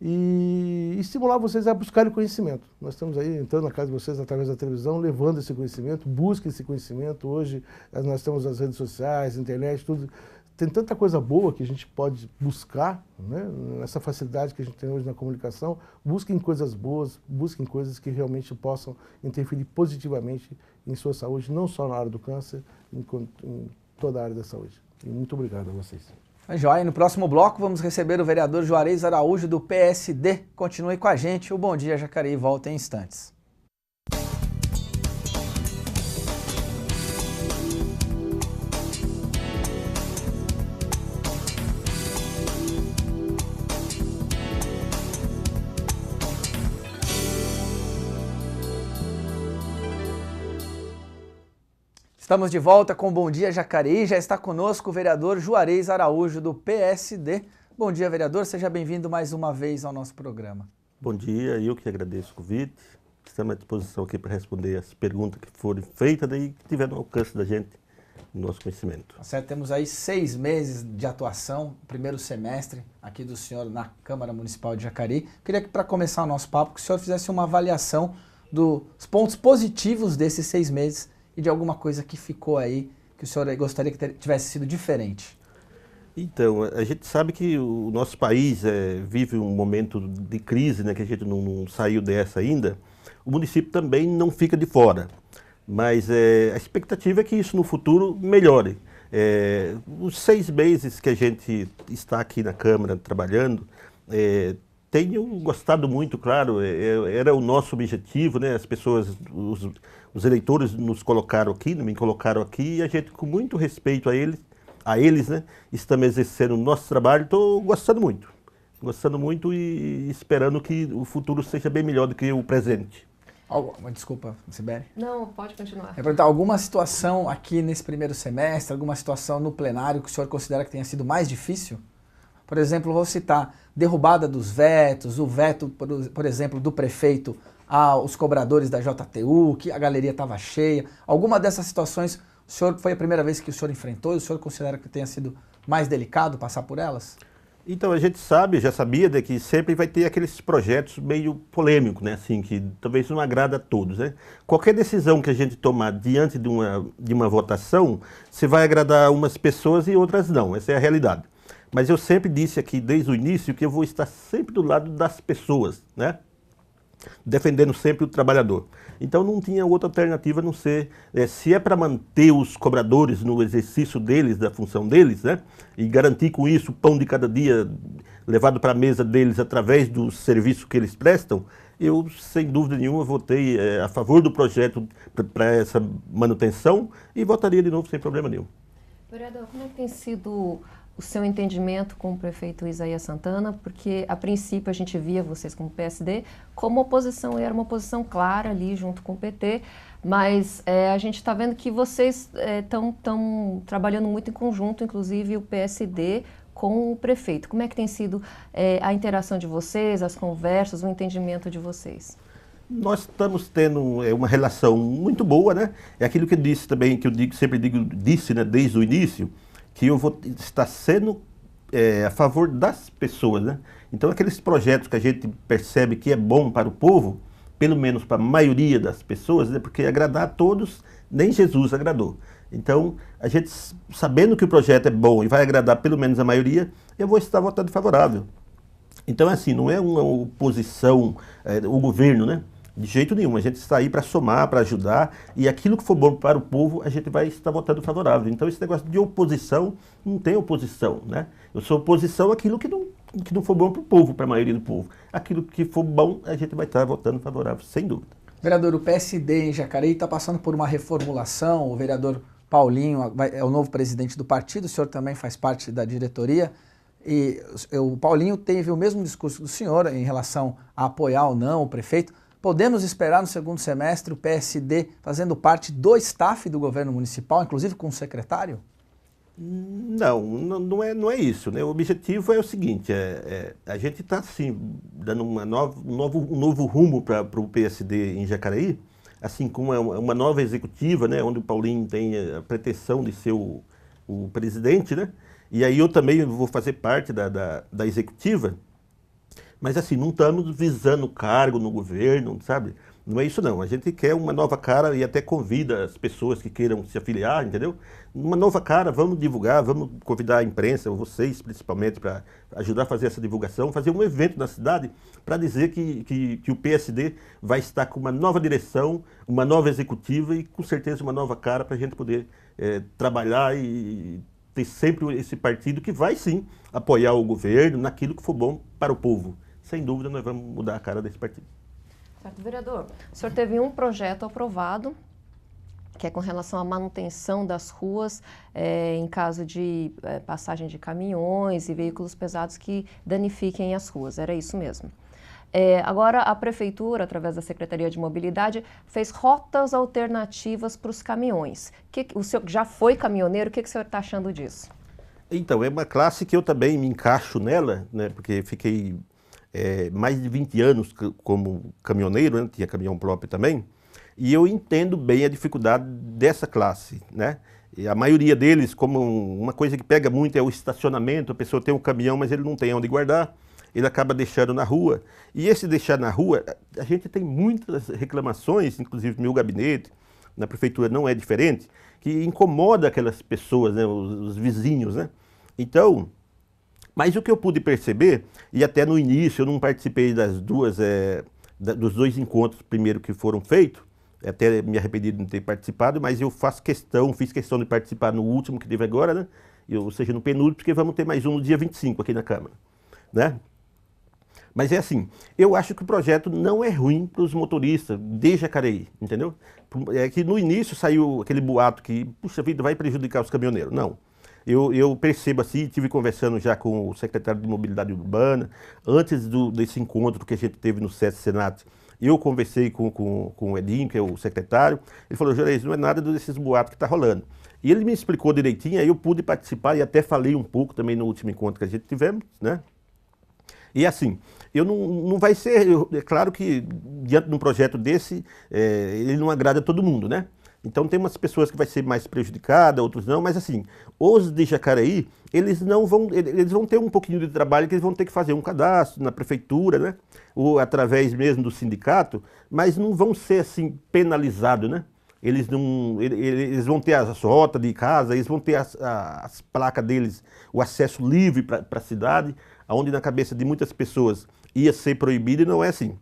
e estimular vocês a buscarem conhecimento. Nós estamos aí entrando na casa de vocês através da televisão, levando esse conhecimento, busquem esse conhecimento. Hoje nós temos as redes sociais, internet, tudo. Tem tanta coisa boa que a gente pode buscar, né? Nessa facilidade que a gente tem hoje na comunicação. Busquem coisas boas, busquem coisas que realmente possam interferir positivamente em sua saúde, não só na área do câncer, em toda a área da saúde. E muito obrigado a vocês. Joia, no próximo bloco vamos receber o vereador Juarez Araújo do PSD. Continue com a gente, o Bom Dia Jacareí volta em instantes. Estamos de volta com o Bom Dia Jacareí. Já está conosco o vereador Juarez Araújo, do PSD. Bom dia, vereador. Seja bem-vindo mais uma vez ao nosso programa. Bom dia. Eu que agradeço o convite. Estamos à disposição aqui para responder as perguntas que forem feitas e que tiverem no alcance da gente, no nosso conhecimento. Tá certo. Temos aí 6 meses de atuação, primeiro semestre aqui do senhor na Câmara Municipal de Jacareí. Queria que, para começar o nosso papo, que o senhor fizesse uma avaliação dos pontos positivos desses 6 meses e de alguma coisa que ficou aí, que o senhor gostaria que tivesse sido diferente. Então, a gente sabe que o nosso país vive um momento de crise, né, que a gente não saiu dessa ainda. O município também não fica de fora, mas a expectativa é que isso no futuro melhore. Os 6 meses que a gente está aqui na Câmara trabalhando, tenho gostado muito, claro, era o nosso objetivo, né? As pessoas, os eleitores nos colocaram aqui, me colocaram aqui, e a gente, com muito respeito a eles, né? Estamos exercendo o nosso trabalho. Estou gostando muito e esperando que o futuro seja bem melhor do que o presente. Desculpa, Sibeli. Não, pode continuar. Perguntar, alguma situação aqui nesse primeiro semestre, alguma situação no plenário que o senhor considera que tenha sido mais difícil? Por exemplo, vou citar derrubada dos vetos, o veto, por exemplo, do prefeito aos cobradores da JTU, que a galeria estava cheia. Alguma dessas situações, o senhor foi a primeira vez que o senhor enfrentou e o senhor considera que tenha sido mais delicado passar por elas? Então, a gente já sabia de que sempre vai ter aqueles projetos meio polêmicos, né? Assim, que talvez não agrada a todos, né? Qualquer decisão que a gente tomar diante de uma votação, você vai agradar umas pessoas e outras não. Essa é a realidade. Mas eu sempre disse aqui, desde o início, que eu vou estar sempre do lado das pessoas, né? Defendendo sempre o trabalhador. Então não tinha outra alternativa a não ser, se é para manter os cobradores no exercício deles, da função deles, né? E garantir com isso o pão de cada dia levado para a mesa deles através do serviço que eles prestam, eu, sem dúvida nenhuma, votei a favor do projeto para essa manutenção e votaria de novo sem problema nenhum. Vereador, como é que tem sido o seu entendimento com o prefeito Isaías Santana? Porque, a princípio, a gente via vocês como PSD como oposição, era uma oposição clara ali junto com o PT, mas a gente está vendo que vocês estão trabalhando muito em conjunto, inclusive o PSD com o prefeito. Como é que tem sido a interação de vocês, as conversas, o entendimento de vocês? Nós estamos tendo uma relação muito boa, né? É aquilo que eu disse também, que eu disse, né, desde o início, que eu vou estar sendo a favor das pessoas, né? Então, aqueles projetos que a gente percebe que é bom para o povo, pelo menos para a maioria das pessoas, né? Porque agradar a todos, nem Jesus agradou. Então, a gente, sabendo que o projeto é bom e vai agradar pelo menos a maioria, eu vou estar votando favorável. Então, assim, não é uma oposição ao governo, né? De jeito nenhum, a gente está aí para somar, para ajudar, e aquilo que for bom para o povo, a gente vai estar votando favorável. Então, esse negócio de oposição, não tem oposição, né? Eu sou oposição àquilo que que não for bom para o povo, para a maioria do povo. Aquilo que for bom, a gente vai estar votando favorável, sem dúvida. Vereador, o PSD em Jacareí está passando por uma reformulação. O vereador Paulinho é o novo presidente do partido, o senhor também faz parte da diretoria. E o Paulinho teve o mesmo discurso do senhor em relação a apoiar ou não o prefeito. Podemos esperar no segundo semestre o PSD fazendo parte do staff do governo municipal, inclusive com o secretário? Não é isso, né? O objetivo é o seguinte, a gente está assim, dando um novo rumo para o PSD em Jacareí, assim como uma nova executiva, né? Onde o Paulinho tem a pretensão de ser o presidente, né? E aí eu também vou fazer parte da executiva, mas assim, não estamos visando cargo no governo, sabe? Não é isso não, a gente quer uma nova cara e até convida as pessoas que queiram se afiliar, entendeu? Uma nova cara, vamos divulgar, vamos convidar a imprensa, vocês principalmente, para ajudar a fazer essa divulgação, fazer um evento na cidade para dizer que o PSD vai estar com uma nova direção, uma nova executiva e com certeza uma nova cara para a gente poder trabalhar e ter sempre esse partido que vai sim apoiar o governo naquilo que for bom para o povo. Sem dúvida nós vamos mudar a cara desse partido. Certo, vereador. O senhor teve um projeto aprovado, que é com relação à manutenção das ruas em caso de passagem de caminhões e veículos pesados que danifiquem as ruas. Era isso mesmo. Agora, a Prefeitura, através da Secretaria de Mobilidade, fez rotas alternativas para os caminhões. O senhor já foi caminhoneiro, o que o senhor está achando disso? Então, é uma classe que eu também me encaixo nela, né, porque fiquei mais de 20 anos como caminhoneiro, né, tinha caminhão próprio também, e eu entendo bem a dificuldade dessa classe, né? E a maioria deles, como uma coisa que pega muito é o estacionamento, a pessoa tem um caminhão, mas ele não tem onde guardar, ele acaba deixando na rua. E esse deixar na rua, a gente tem muitas reclamações, inclusive no meu gabinete, na prefeitura não é diferente, que incomoda aquelas pessoas, né, os vizinhos, né? Então, mas o que eu pude perceber, e até no início eu não participei dos dois encontros primeiro que foram feitos, até me arrependi de não ter participado, mas eu fiz questão de participar no último que teve agora, né? Ou seja, no penúltimo, porque vamos ter mais um no dia 25 aqui na Câmara, né? Mas é assim, eu acho que o projeto não é ruim para os motoristas de Jacareí, entendeu? É que no início saiu aquele boato que, puxa vida, vai prejudicar os caminhoneiros. Não. Eu percebo assim, estive conversando já com o secretário de Mobilidade Urbana, antes desse encontro que a gente teve no SESC Senat, eu conversei com o Edinho, que é o secretário, ele falou, Juarez, não é nada desses boatos que está rolando. E ele me explicou direitinho, aí eu pude participar e até falei um pouco também no último encontro que a gente tivemos, né? E assim, eu não vai ser, é claro que diante de um projeto desse, ele não agrada a todo mundo, né? Então tem umas pessoas que vai ser mais prejudicada, outros não, mas assim, os de Jacareí, eles vão ter um pouquinho de trabalho que eles vão ter que fazer um cadastro na prefeitura, né? Ou através mesmo do sindicato, mas não vão ser assim penalizados, né? Eles vão ter as rotas de casa, eles vão ter as placas deles, o acesso livre para a cidade, onde na cabeça de muitas pessoas ia ser proibido e não é assim.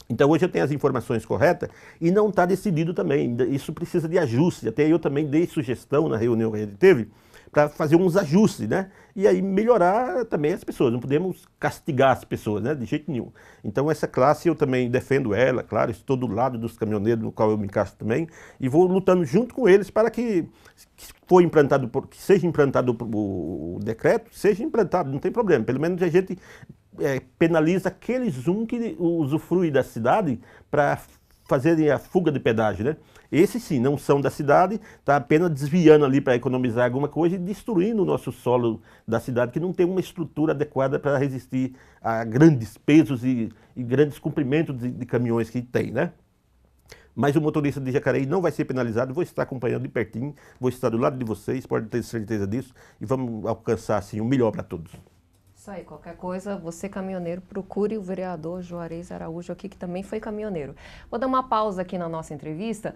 Então hoje eu tenho as informações corretas e não está decidido também, isso precisa de ajuste, até eu também dei sugestão na reunião que a gente teve, para fazer uns ajustes, né? E aí melhorar também as pessoas, não podemos castigar as pessoas, né? De jeito nenhum. Então essa classe eu também defendo ela, claro, estou do lado dos caminhoneiros, no qual eu me encaixo também, e vou lutando junto com eles para que seja implantado o decreto, seja implantado, não tem problema, pelo menos a gente penaliza aqueles que usufruem da cidade para fazerem a fuga de pedágio, né? Esses sim, não são da cidade, está apenas desviando ali para economizar alguma coisa e destruindo o nosso solo da cidade, que não tem uma estrutura adequada para resistir a grandes pesos e grandes comprimentos de caminhões que tem, né? Mas o motorista de Jacareí não vai ser penalizado, vou estar acompanhando de pertinho, vou estar do lado de vocês, podem ter certeza disso, e vamos alcançar assim, o melhor para todos. Isso aí, qualquer coisa, você caminhoneiro, procure o vereador Juarez Araújo aqui, que também foi caminhoneiro. Vou dar uma pausa aqui na nossa entrevista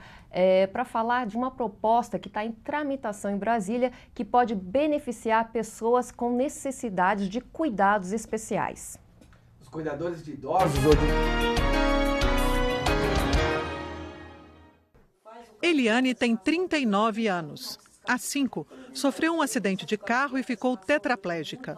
para falar de uma proposta que está em tramitação em Brasília, que pode beneficiar pessoas com necessidades de cuidados especiais. Os cuidadores de idosos ou de... Eliane tem 39 anos. Há 5, sofreu um acidente de carro e ficou tetraplégica.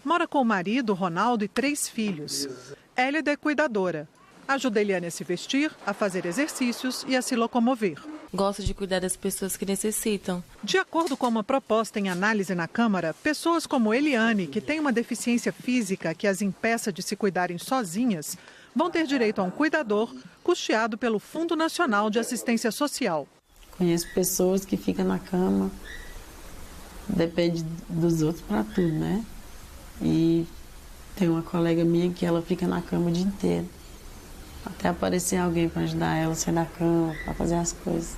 Mora com o marido, Ronaldo, e 3 filhos. Hélida é cuidadora. Ajuda Eliane a se vestir, a fazer exercícios e a se locomover. Gosto de cuidar das pessoas que necessitam. De acordo com uma proposta em análise na Câmara, pessoas como Eliane, que tem uma deficiência física que as impeça de se cuidarem sozinhas, vão ter direito a um cuidador custeado pelo Fundo Nacional de Assistência Social. Conheço pessoas que ficam na cama, depende dos outros para tudo, né? E tem uma colega minha que ela fica na cama o dia inteiro. Até aparecer alguém para ajudar ela a sair da cama, para fazer as coisas.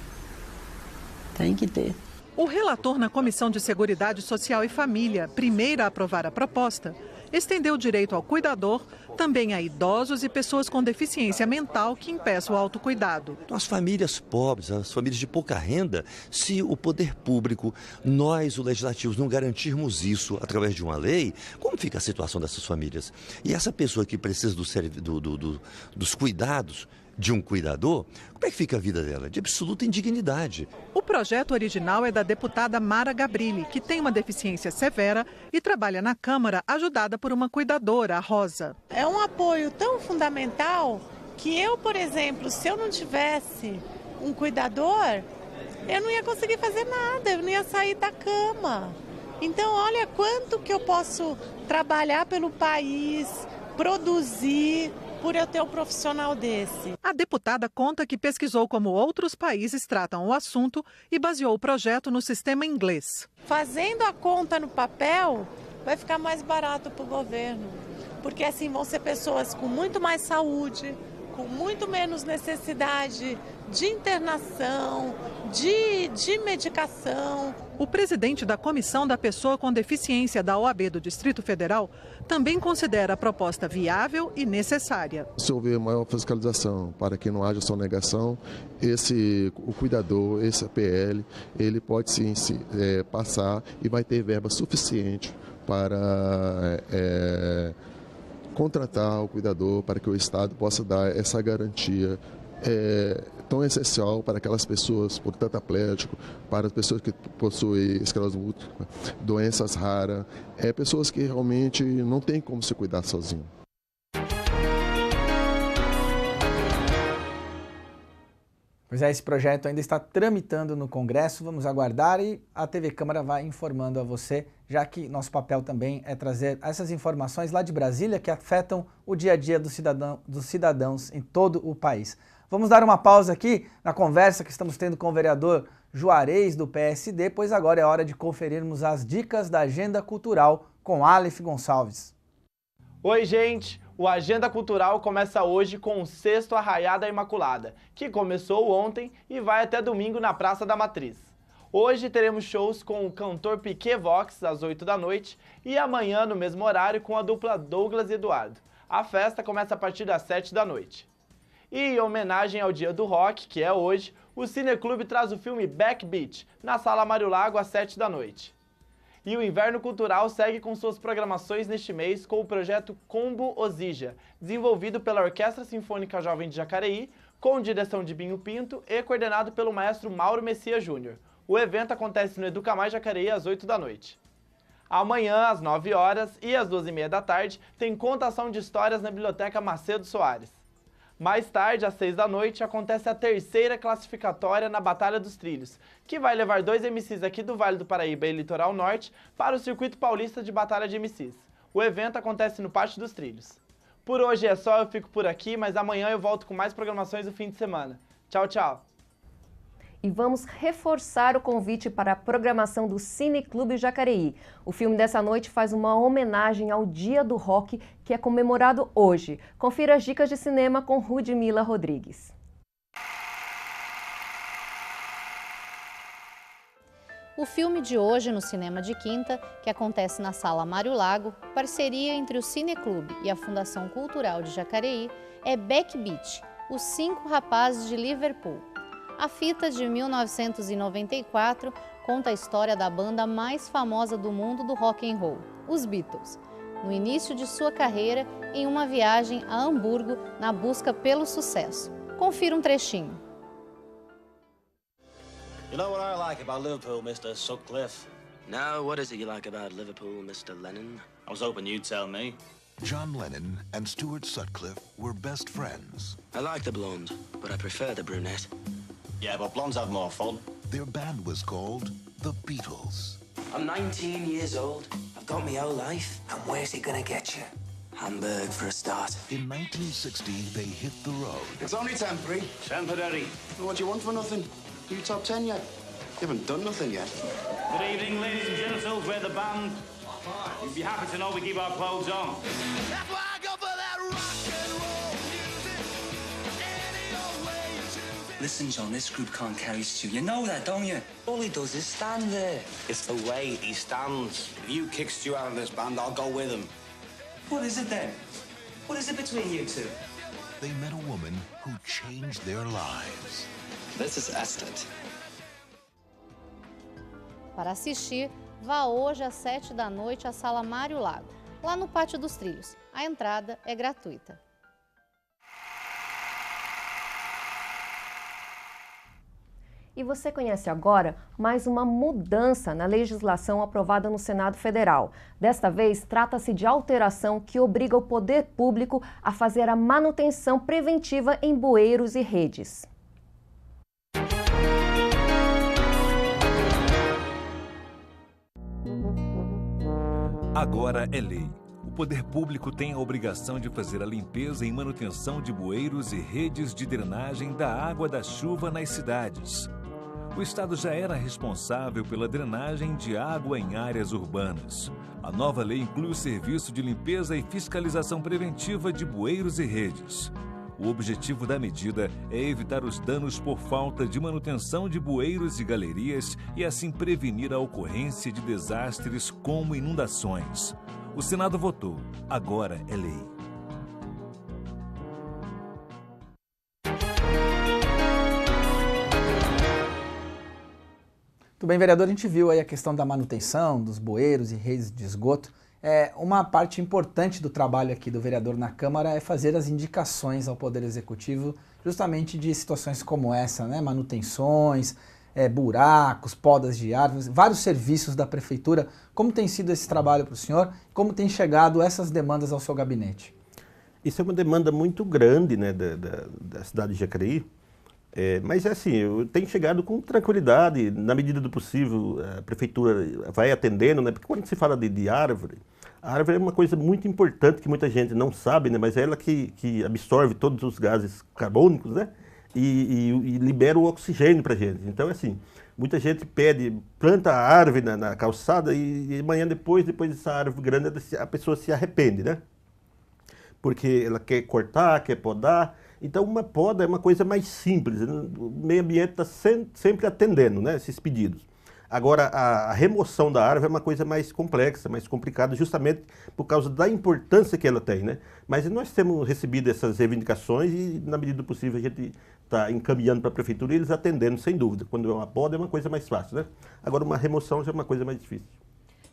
Tem que ter. O relator na Comissão de Seguridade Social e Família, primeira a aprovar a proposta, estendeu o direito ao cuidador também a idosos e pessoas com deficiência mental que impeçam o autocuidado. As famílias pobres, as famílias de pouca renda, se o poder público, nós, o legislativo, não garantirmos isso através de uma lei, como fica a situação dessas famílias? E essa pessoa que precisa dos cuidados de um cuidador, como é que fica a vida dela? De absoluta indignidade. O projeto original é da deputada Mara Gabrilli, que tem uma deficiência severa e trabalha na Câmara ajudada por uma cuidadora, a Rosa. É um apoio tão fundamental que eu, por exemplo, se eu não tivesse um cuidador, eu não ia conseguir fazer nada, eu não ia sair da cama. Então, olha quanto que eu posso trabalhar pelo país, produzir, por eu ter um profissional desse. A deputada conta que pesquisou como outros países tratam o assunto e baseou o projeto no sistema inglês. Fazendo a conta no papel, vai ficar mais barato para o governo, porque assim vão ser pessoas com muito mais saúde, com muito menos necessidade de internação, de medicação. O presidente da Comissão da Pessoa com Deficiência da OAB do Distrito Federal também considera a proposta viável e necessária. Se houver maior fiscalização para que não haja sonegação, o cuidador, esse APL, ele pode sim passar e vai ter verba suficiente para contratar o cuidador, para que o Estado possa dar essa garantia tão essencial para aquelas pessoas, por tetraplégico, para as pessoas que possuem esclerose múltipla, doenças raras, pessoas que realmente não têm como se cuidar sozinho. Pois é, esse projeto ainda está tramitando no Congresso, vamos aguardar e a TV Câmara vai informando a você, já que nosso papel também é trazer essas informações lá de Brasília que afetam o dia a dia dos cidadãos em todo o país. Vamos dar uma pausa aqui na conversa que estamos tendo com o vereador Juarez do PSD, pois agora é hora de conferirmos as dicas da Agenda Cultural com Aleph Gonçalves. Oi, gente! O Agenda Cultural começa hoje com o 6º Arraiá da Imaculada, que começou ontem e vai até domingo na Praça da Matriz. Hoje teremos shows com o cantor Piquet Vox às 8 da noite e amanhã no mesmo horário com a dupla Douglas e Eduardo. A festa começa a partir das 7 da noite. E em homenagem ao Dia do Rock, que é hoje, o Cineclube traz o filme Backbeat, na Sala Mário Lago às 7 da noite. E o Inverno Cultural segue com suas programações neste mês com o projeto Combo Osija, desenvolvido pela Orquestra Sinfônica Jovem de Jacareí, com direção de Binho Pinto e coordenado pelo maestro Mauro Messias Júnior. O evento acontece no Educamais Jacareí às 8 da noite. Amanhã, às 9 horas e às 12h30 da tarde, tem contação de histórias na Biblioteca Macedo Soares. Mais tarde, às 6 da noite, acontece a 3ª classificatória na Batalha dos Trilhos, que vai levar 2 MCs aqui do Vale do Paraíba e Litoral Norte para o Circuito Paulista de Batalha de MCs. O evento acontece no Pátio dos Trilhos. Por hoje é só, eu fico por aqui, mas amanhã eu volto com mais programações do fim de semana. Tchau, tchau! E vamos reforçar o convite para a programação do Cineclube Jacareí. O filme dessa noite faz uma homenagem ao Dia do Rock, que é comemorado hoje. Confira as dicas de cinema com Rudmila Rodrigues. O filme de hoje no Cinema de Quinta, que acontece na Sala Mário Lago, parceria entre o Cineclube e a Fundação Cultural de Jacareí, é Backbeat, Os 5 Rapazes de Liverpool. A fita de 1994 conta a história da banda mais famosa do mundo do rock and roll, os Beatles, no início de sua carreira em uma viagem a Hamburgo na busca pelo sucesso. Confira um trechinho. You know what I like about Liverpool, Mr. Sutcliffe? No, what is it you like about Liverpool, Mr. Lennon? I was hoping you'd tell me. John Lennon and Stuart Sutcliffe were best friends. I like the blonde, but I prefer the brunette. Yeah, but blondes have more fun. Their band was called The Beatles. I'm 19 years old. I've got my whole life. And where's he gonna get you? Hamburg for a start. In 1960, they hit the road. It's only temporary. Temporary. What do you want for nothing? You top 10 yet? You haven't done nothing yet. Good evening, ladies and genitals. We're the band. You'd be happy to know we keep our clothes on. That's why I go for that rock and roll music. Any old way you choose it. Listen, John, this group can't carry Stu. You know that, don't you? All he does is stand there. It's the way he stands. If you kick Stu out of this band, I'll go with him. What is it then? What is it between you two? They met a woman who changed their lives. This is Esther. Para assistir, vá hoje às 7 da noite à Sala Mário Lago, lá no Pátio dos Trilhos. A entrada é gratuita. E você conhece agora mais uma mudança na legislação aprovada no Senado Federal. Desta vez, trata-se de alteração que obriga o poder público a fazer a manutenção preventiva em bueiros e redes. Agora é lei. O poder público tem a obrigação de fazer a limpeza e manutenção de bueiros e redes de drenagem da água da chuva nas cidades. O Estado já era responsável pela drenagem de água em áreas urbanas. A nova lei inclui o serviço de limpeza e fiscalização preventiva de bueiros e redes. O objetivo da medida é evitar os danos por falta de manutenção de bueiros e galerias e assim prevenir a ocorrência de desastres como inundações. O Senado votou. Agora é lei. Muito bem, vereador, a gente viu aí a questão da manutenção dos bueiros e redes de esgoto. Uma parte importante do trabalho aqui do vereador na Câmara é fazer as indicações ao Poder Executivo justamente de situações como essa, né? Manutenções, buracos, podas de árvores, vários serviços da Prefeitura. Como tem sido esse trabalho para o senhor? Como tem chegado essas demandas ao seu gabinete? Isso é uma demanda muito grande, né, da cidade de Jacareí. Mas é assim, eu tenho chegado com tranquilidade, na medida do possível, a Prefeitura vai atendendo, né? Porque quando se fala de árvore, a árvore é uma coisa muito importante que muita gente não sabe, né? Mas é ela que absorve todos os gases carbônicos, né? E libera o oxigênio para a gente. Então, assim, muita gente planta a árvore na calçada e amanhã depois dessa árvore grande, a pessoa se arrepende, né? Porque ela quer cortar, quer podar. Então, uma poda é uma coisa mais simples, o meio ambiente está sempre atendendo, né, esses pedidos. Agora, a remoção da árvore é uma coisa mais complexa, mais complicada, justamente por causa da importância que ela tem, né? Mas nós temos recebido essas reivindicações e, na medida do possível, a gente está encaminhando para a Prefeitura e eles atendendo, sem dúvida. Quando é uma poda é uma coisa mais fácil, né? Agora, uma remoção já é uma coisa mais difícil.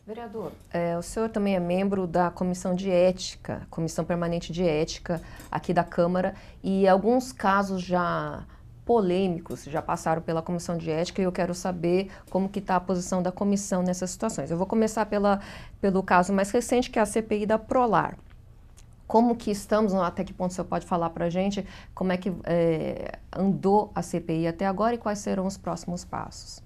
Vereador, o senhor também é membro da Comissão de Ética, Comissão Permanente de Ética aqui da Câmara, e alguns casos já polêmicos já passaram pela Comissão de Ética e eu quero saber como que está a posição da comissão nessas situações. Eu vou começar pelo caso mais recente, que é a CPI da Prolar. Como que estamos, até que ponto o senhor pode falar para a gente, como é que andou a CPI até agora e quais serão os próximos passos?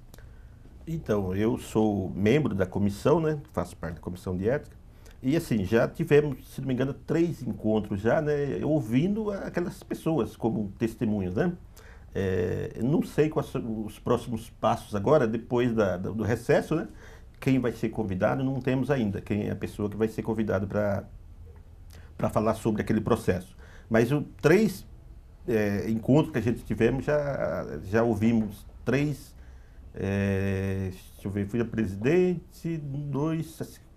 Então, eu sou membro da comissão, né? Faço parte da comissão de ética. E assim, já tivemos, se não me engano, 3 encontros já, né? Ouvindo aquelas pessoas como testemunhas, né? Não sei quais são os próximos passos agora, depois do recesso, né? Quem vai ser convidado, não temos ainda. Quem é a pessoa que vai ser convidada para falar sobre aquele processo. Mas os 3 encontros que a gente tivemos, já ouvimos 3... deixa eu ver, fui a presidente,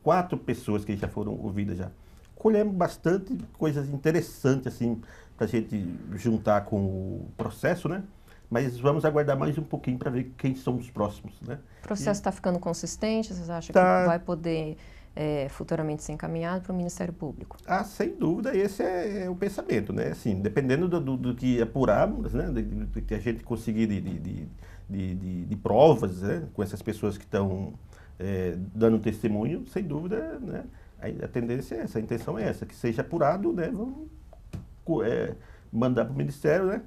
4 pessoas que já foram ouvidas já. Colhemos bastante coisas interessantes, assim, para a gente juntar com o processo, né? Mas vamos aguardar mais um pouquinho para ver quem são os próximos, né? O processo está ficando consistente? Vocês acham que vai poder futuramente ser encaminhado para o Ministério Público? Sem dúvida, esse é o pensamento, né? Assim, dependendo do que apurarmos, né? Do que a gente conseguir de provas, né, com essas pessoas que estão dando testemunho, sem dúvida, né, A tendência é essa, a intenção é essa, que seja apurado, né? Vamos mandar para o Ministério, né?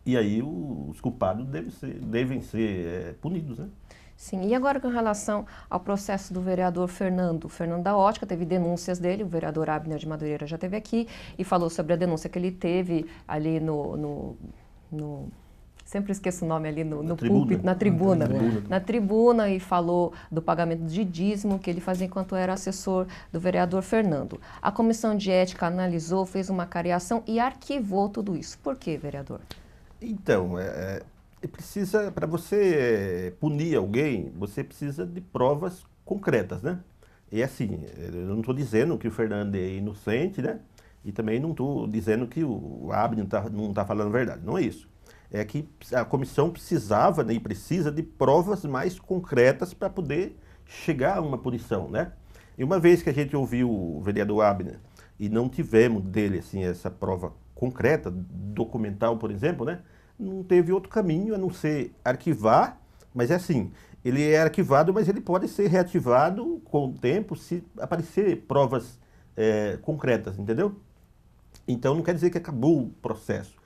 E aí os culpados devem ser punidos, né? Sim, e agora com relação ao processo do vereador Fernando da Ótica, teve denúncias dele, o vereador Abner de Madureira já esteve aqui e falou sobre a denúncia que ele teve ali sempre esqueço o nome ali no púlpito, na tribuna, e falou do pagamento de dízimo que ele fazia enquanto era assessor do vereador Fernando. A comissão de ética analisou, fez uma cariação e arquivou tudo isso. Por quê, vereador? Então, precisa, para você punir alguém, você precisa de provas concretas, né? E assim, eu não estou dizendo que o Fernando é inocente, né? E também não estou dizendo que o Abner não tá falando a verdade, não é isso. É que a comissão precisava, né, e precisa de provas mais concretas para poder chegar a uma punição, né? E uma vez que a gente ouviu o vereador Abner e não tivemos dele assim, essa prova concreta, documental, por exemplo, né? Não teve outro caminho a não ser arquivar, mas é assim, ele é arquivado, mas ele pode ser reativado com o tempo se aparecer provas concretas, entendeu? Então não quer dizer que acabou o processo.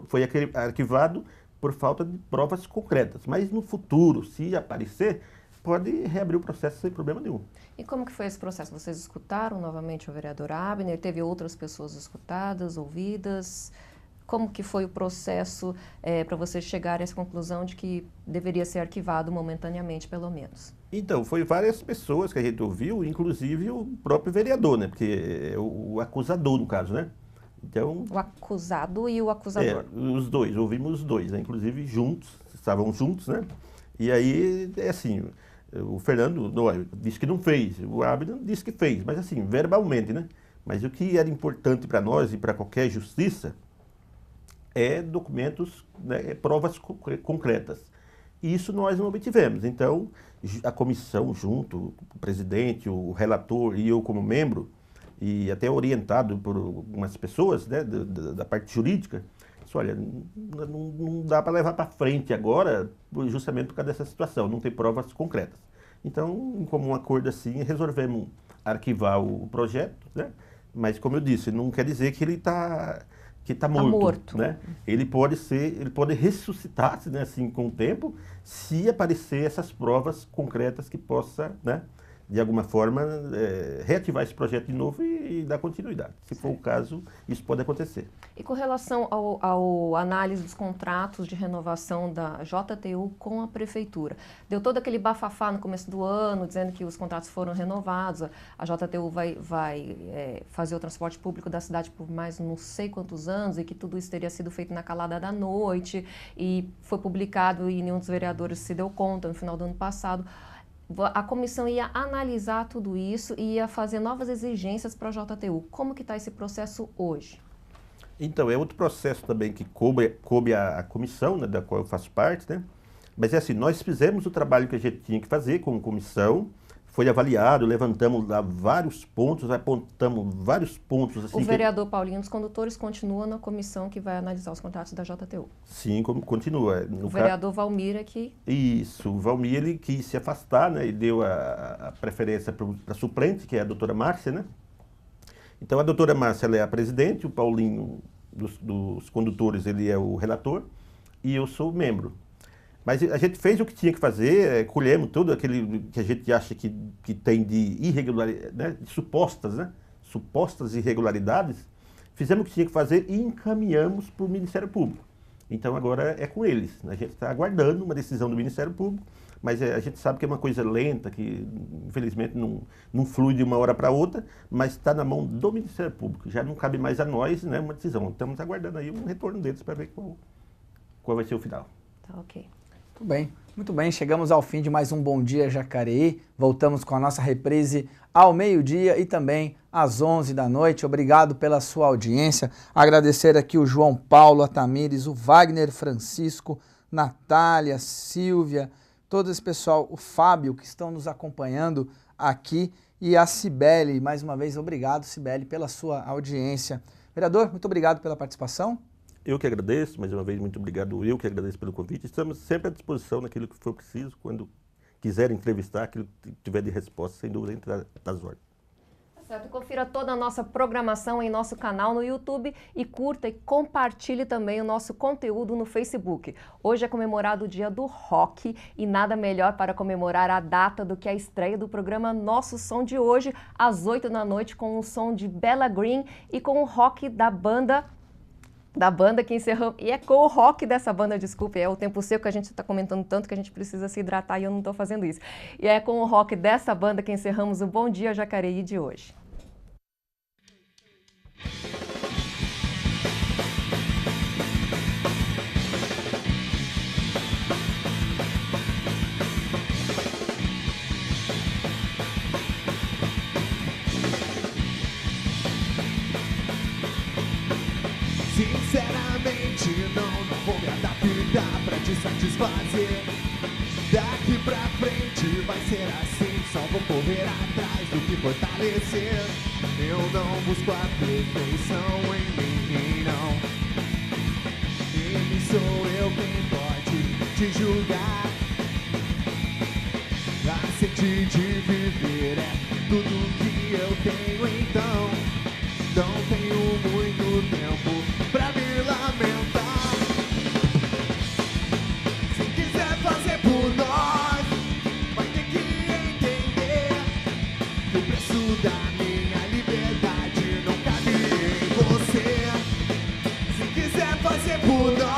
Foi arquivado por falta de provas concretas, mas no futuro, se aparecer, pode reabrir o processo sem problema nenhum. E como que foi esse processo? Vocês escutaram novamente o vereador Abner? Teve outras pessoas escutadas, ouvidas? Como que foi o processo para vocês chegarem a essa conclusão de que deveria ser arquivado momentaneamente, pelo menos? Então, foi várias pessoas que a gente ouviu, inclusive o próprio vereador, né? Porque é o acusador, no caso, né? Então, o acusado e o acusador. Os dois, ouvimos os dois, né? Inclusive juntos, estavam juntos, né? E aí, assim, o Fernando disse que não fez, o Abner disse que fez, mas assim, verbalmente, né? Mas o que era importante para nós e para qualquer justiça é documentos, né, provas concretas. E isso nós não obtivemos. Então, a comissão junto, o presidente, o relator e eu como membro, e até orientado por algumas pessoas, né, da parte jurídica, disse, olha, não dá para levar para frente agora, justamente por causa dessa situação, não tem provas concretas. Então, em comum acordo assim, resolvemos arquivar o projeto, né? Mas como eu disse, não quer dizer que ele está morto, né? Ele pode ressuscitar, né, assim, com o tempo, se aparecer essas provas concretas que possa, né, de alguma forma, reativar esse projeto de novo e dar continuidade. Se for o caso, isso pode acontecer. E com relação ao análise dos contratos de renovação da JTU com a Prefeitura, deu todo aquele bafafá no começo do ano, dizendo que os contratos foram renovados, a JTU vai fazer o transporte público da cidade por mais não sei quantos anos e que tudo isso teria sido feito na calada da noite e foi publicado e nenhum dos vereadores se deu conta no final do ano passado. A comissão ia analisar tudo isso e ia fazer novas exigências para a JTU. Como que está esse processo hoje? Então, é outro processo também que coube a comissão, né, da qual eu faço parte, né? Mas é assim, nós fizemos o trabalho que a gente tinha que fazer como comissão, foi avaliado, levantamos lá vários pontos, apontamos vários pontos. Assim, o vereador Paulinho dos Condutores continua na comissão que vai analisar os contratos da JTU? Sim, continua. O vereador Valmir aqui? Isso, o Valmir ele quis se afastar, né, e deu a preferência para a suplente, que é a doutora Márcia, né? Então a doutora Márcia ela é a presidente, o Paulinho dos Condutores ele é o relator e eu sou membro. Mas a gente fez o que tinha que fazer, colhemos tudo aquele que a gente acha que tem de irregularidade, né, de supostas irregularidades, fizemos o que tinha que fazer e encaminhamos para o Ministério Público. Então agora é com eles. A gente está aguardando uma decisão do Ministério Público, mas a gente sabe que é uma coisa lenta, que infelizmente não flui de uma hora para outra, mas está na mão do Ministério Público. Já não cabe mais a nós, né, uma decisão. Estamos aguardando aí um retorno deles para ver qual vai ser o final. Tá, ok. Muito bem, chegamos ao fim de mais um Bom Dia Jacareí, voltamos com a nossa reprise ao meio-dia e também às 11 da noite, obrigado pela sua audiência, agradecer aqui o João Paulo, a Tamires, o Wagner Francisco, Natália, Silvia, todo esse pessoal, o Fábio que estão nos acompanhando aqui e a Cibele, mais uma vez obrigado Cibele pela sua audiência. Vereador, muito obrigado pela participação. Eu que agradeço, mais uma vez, muito obrigado. Eu que agradeço pelo convite. Estamos sempre à disposição naquilo que for preciso, quando quiser entrevistar, aquilo que tiver de resposta, sem dúvida, entre as ordens. Certo, confira toda a nossa programação em nosso canal no YouTube e curta e compartilhe também o nosso conteúdo no Facebook. Hoje é comemorado o Dia do Rock e nada melhor para comemorar a data do que a estreia do programa Nosso Som de hoje, às 8 da noite, com o som de Bella Green e com o rock da banda que encerramos, e é com o rock dessa banda, desculpe, é o tempo seco que a gente está comentando tanto que a gente precisa se hidratar e eu não estou fazendo isso. E é com o rock dessa banda que encerramos o Bom Dia Jacareí de hoje. Sinceramente, não vou me adaptar pra te satisfazer. Daqui pra frente vai ser assim, só vou correr atrás do que fortalecer. Eu não busco a perfeição em ninguém, não. Ele sou eu quem pode te julgar. A sede de viver é tudo que eu tenho, então não tenho muito tempo pra me lamentar. Se quiser fazer por nós, vai ter que entender que o preço da minha liberdade não cabe em você. Se quiser fazer por nós,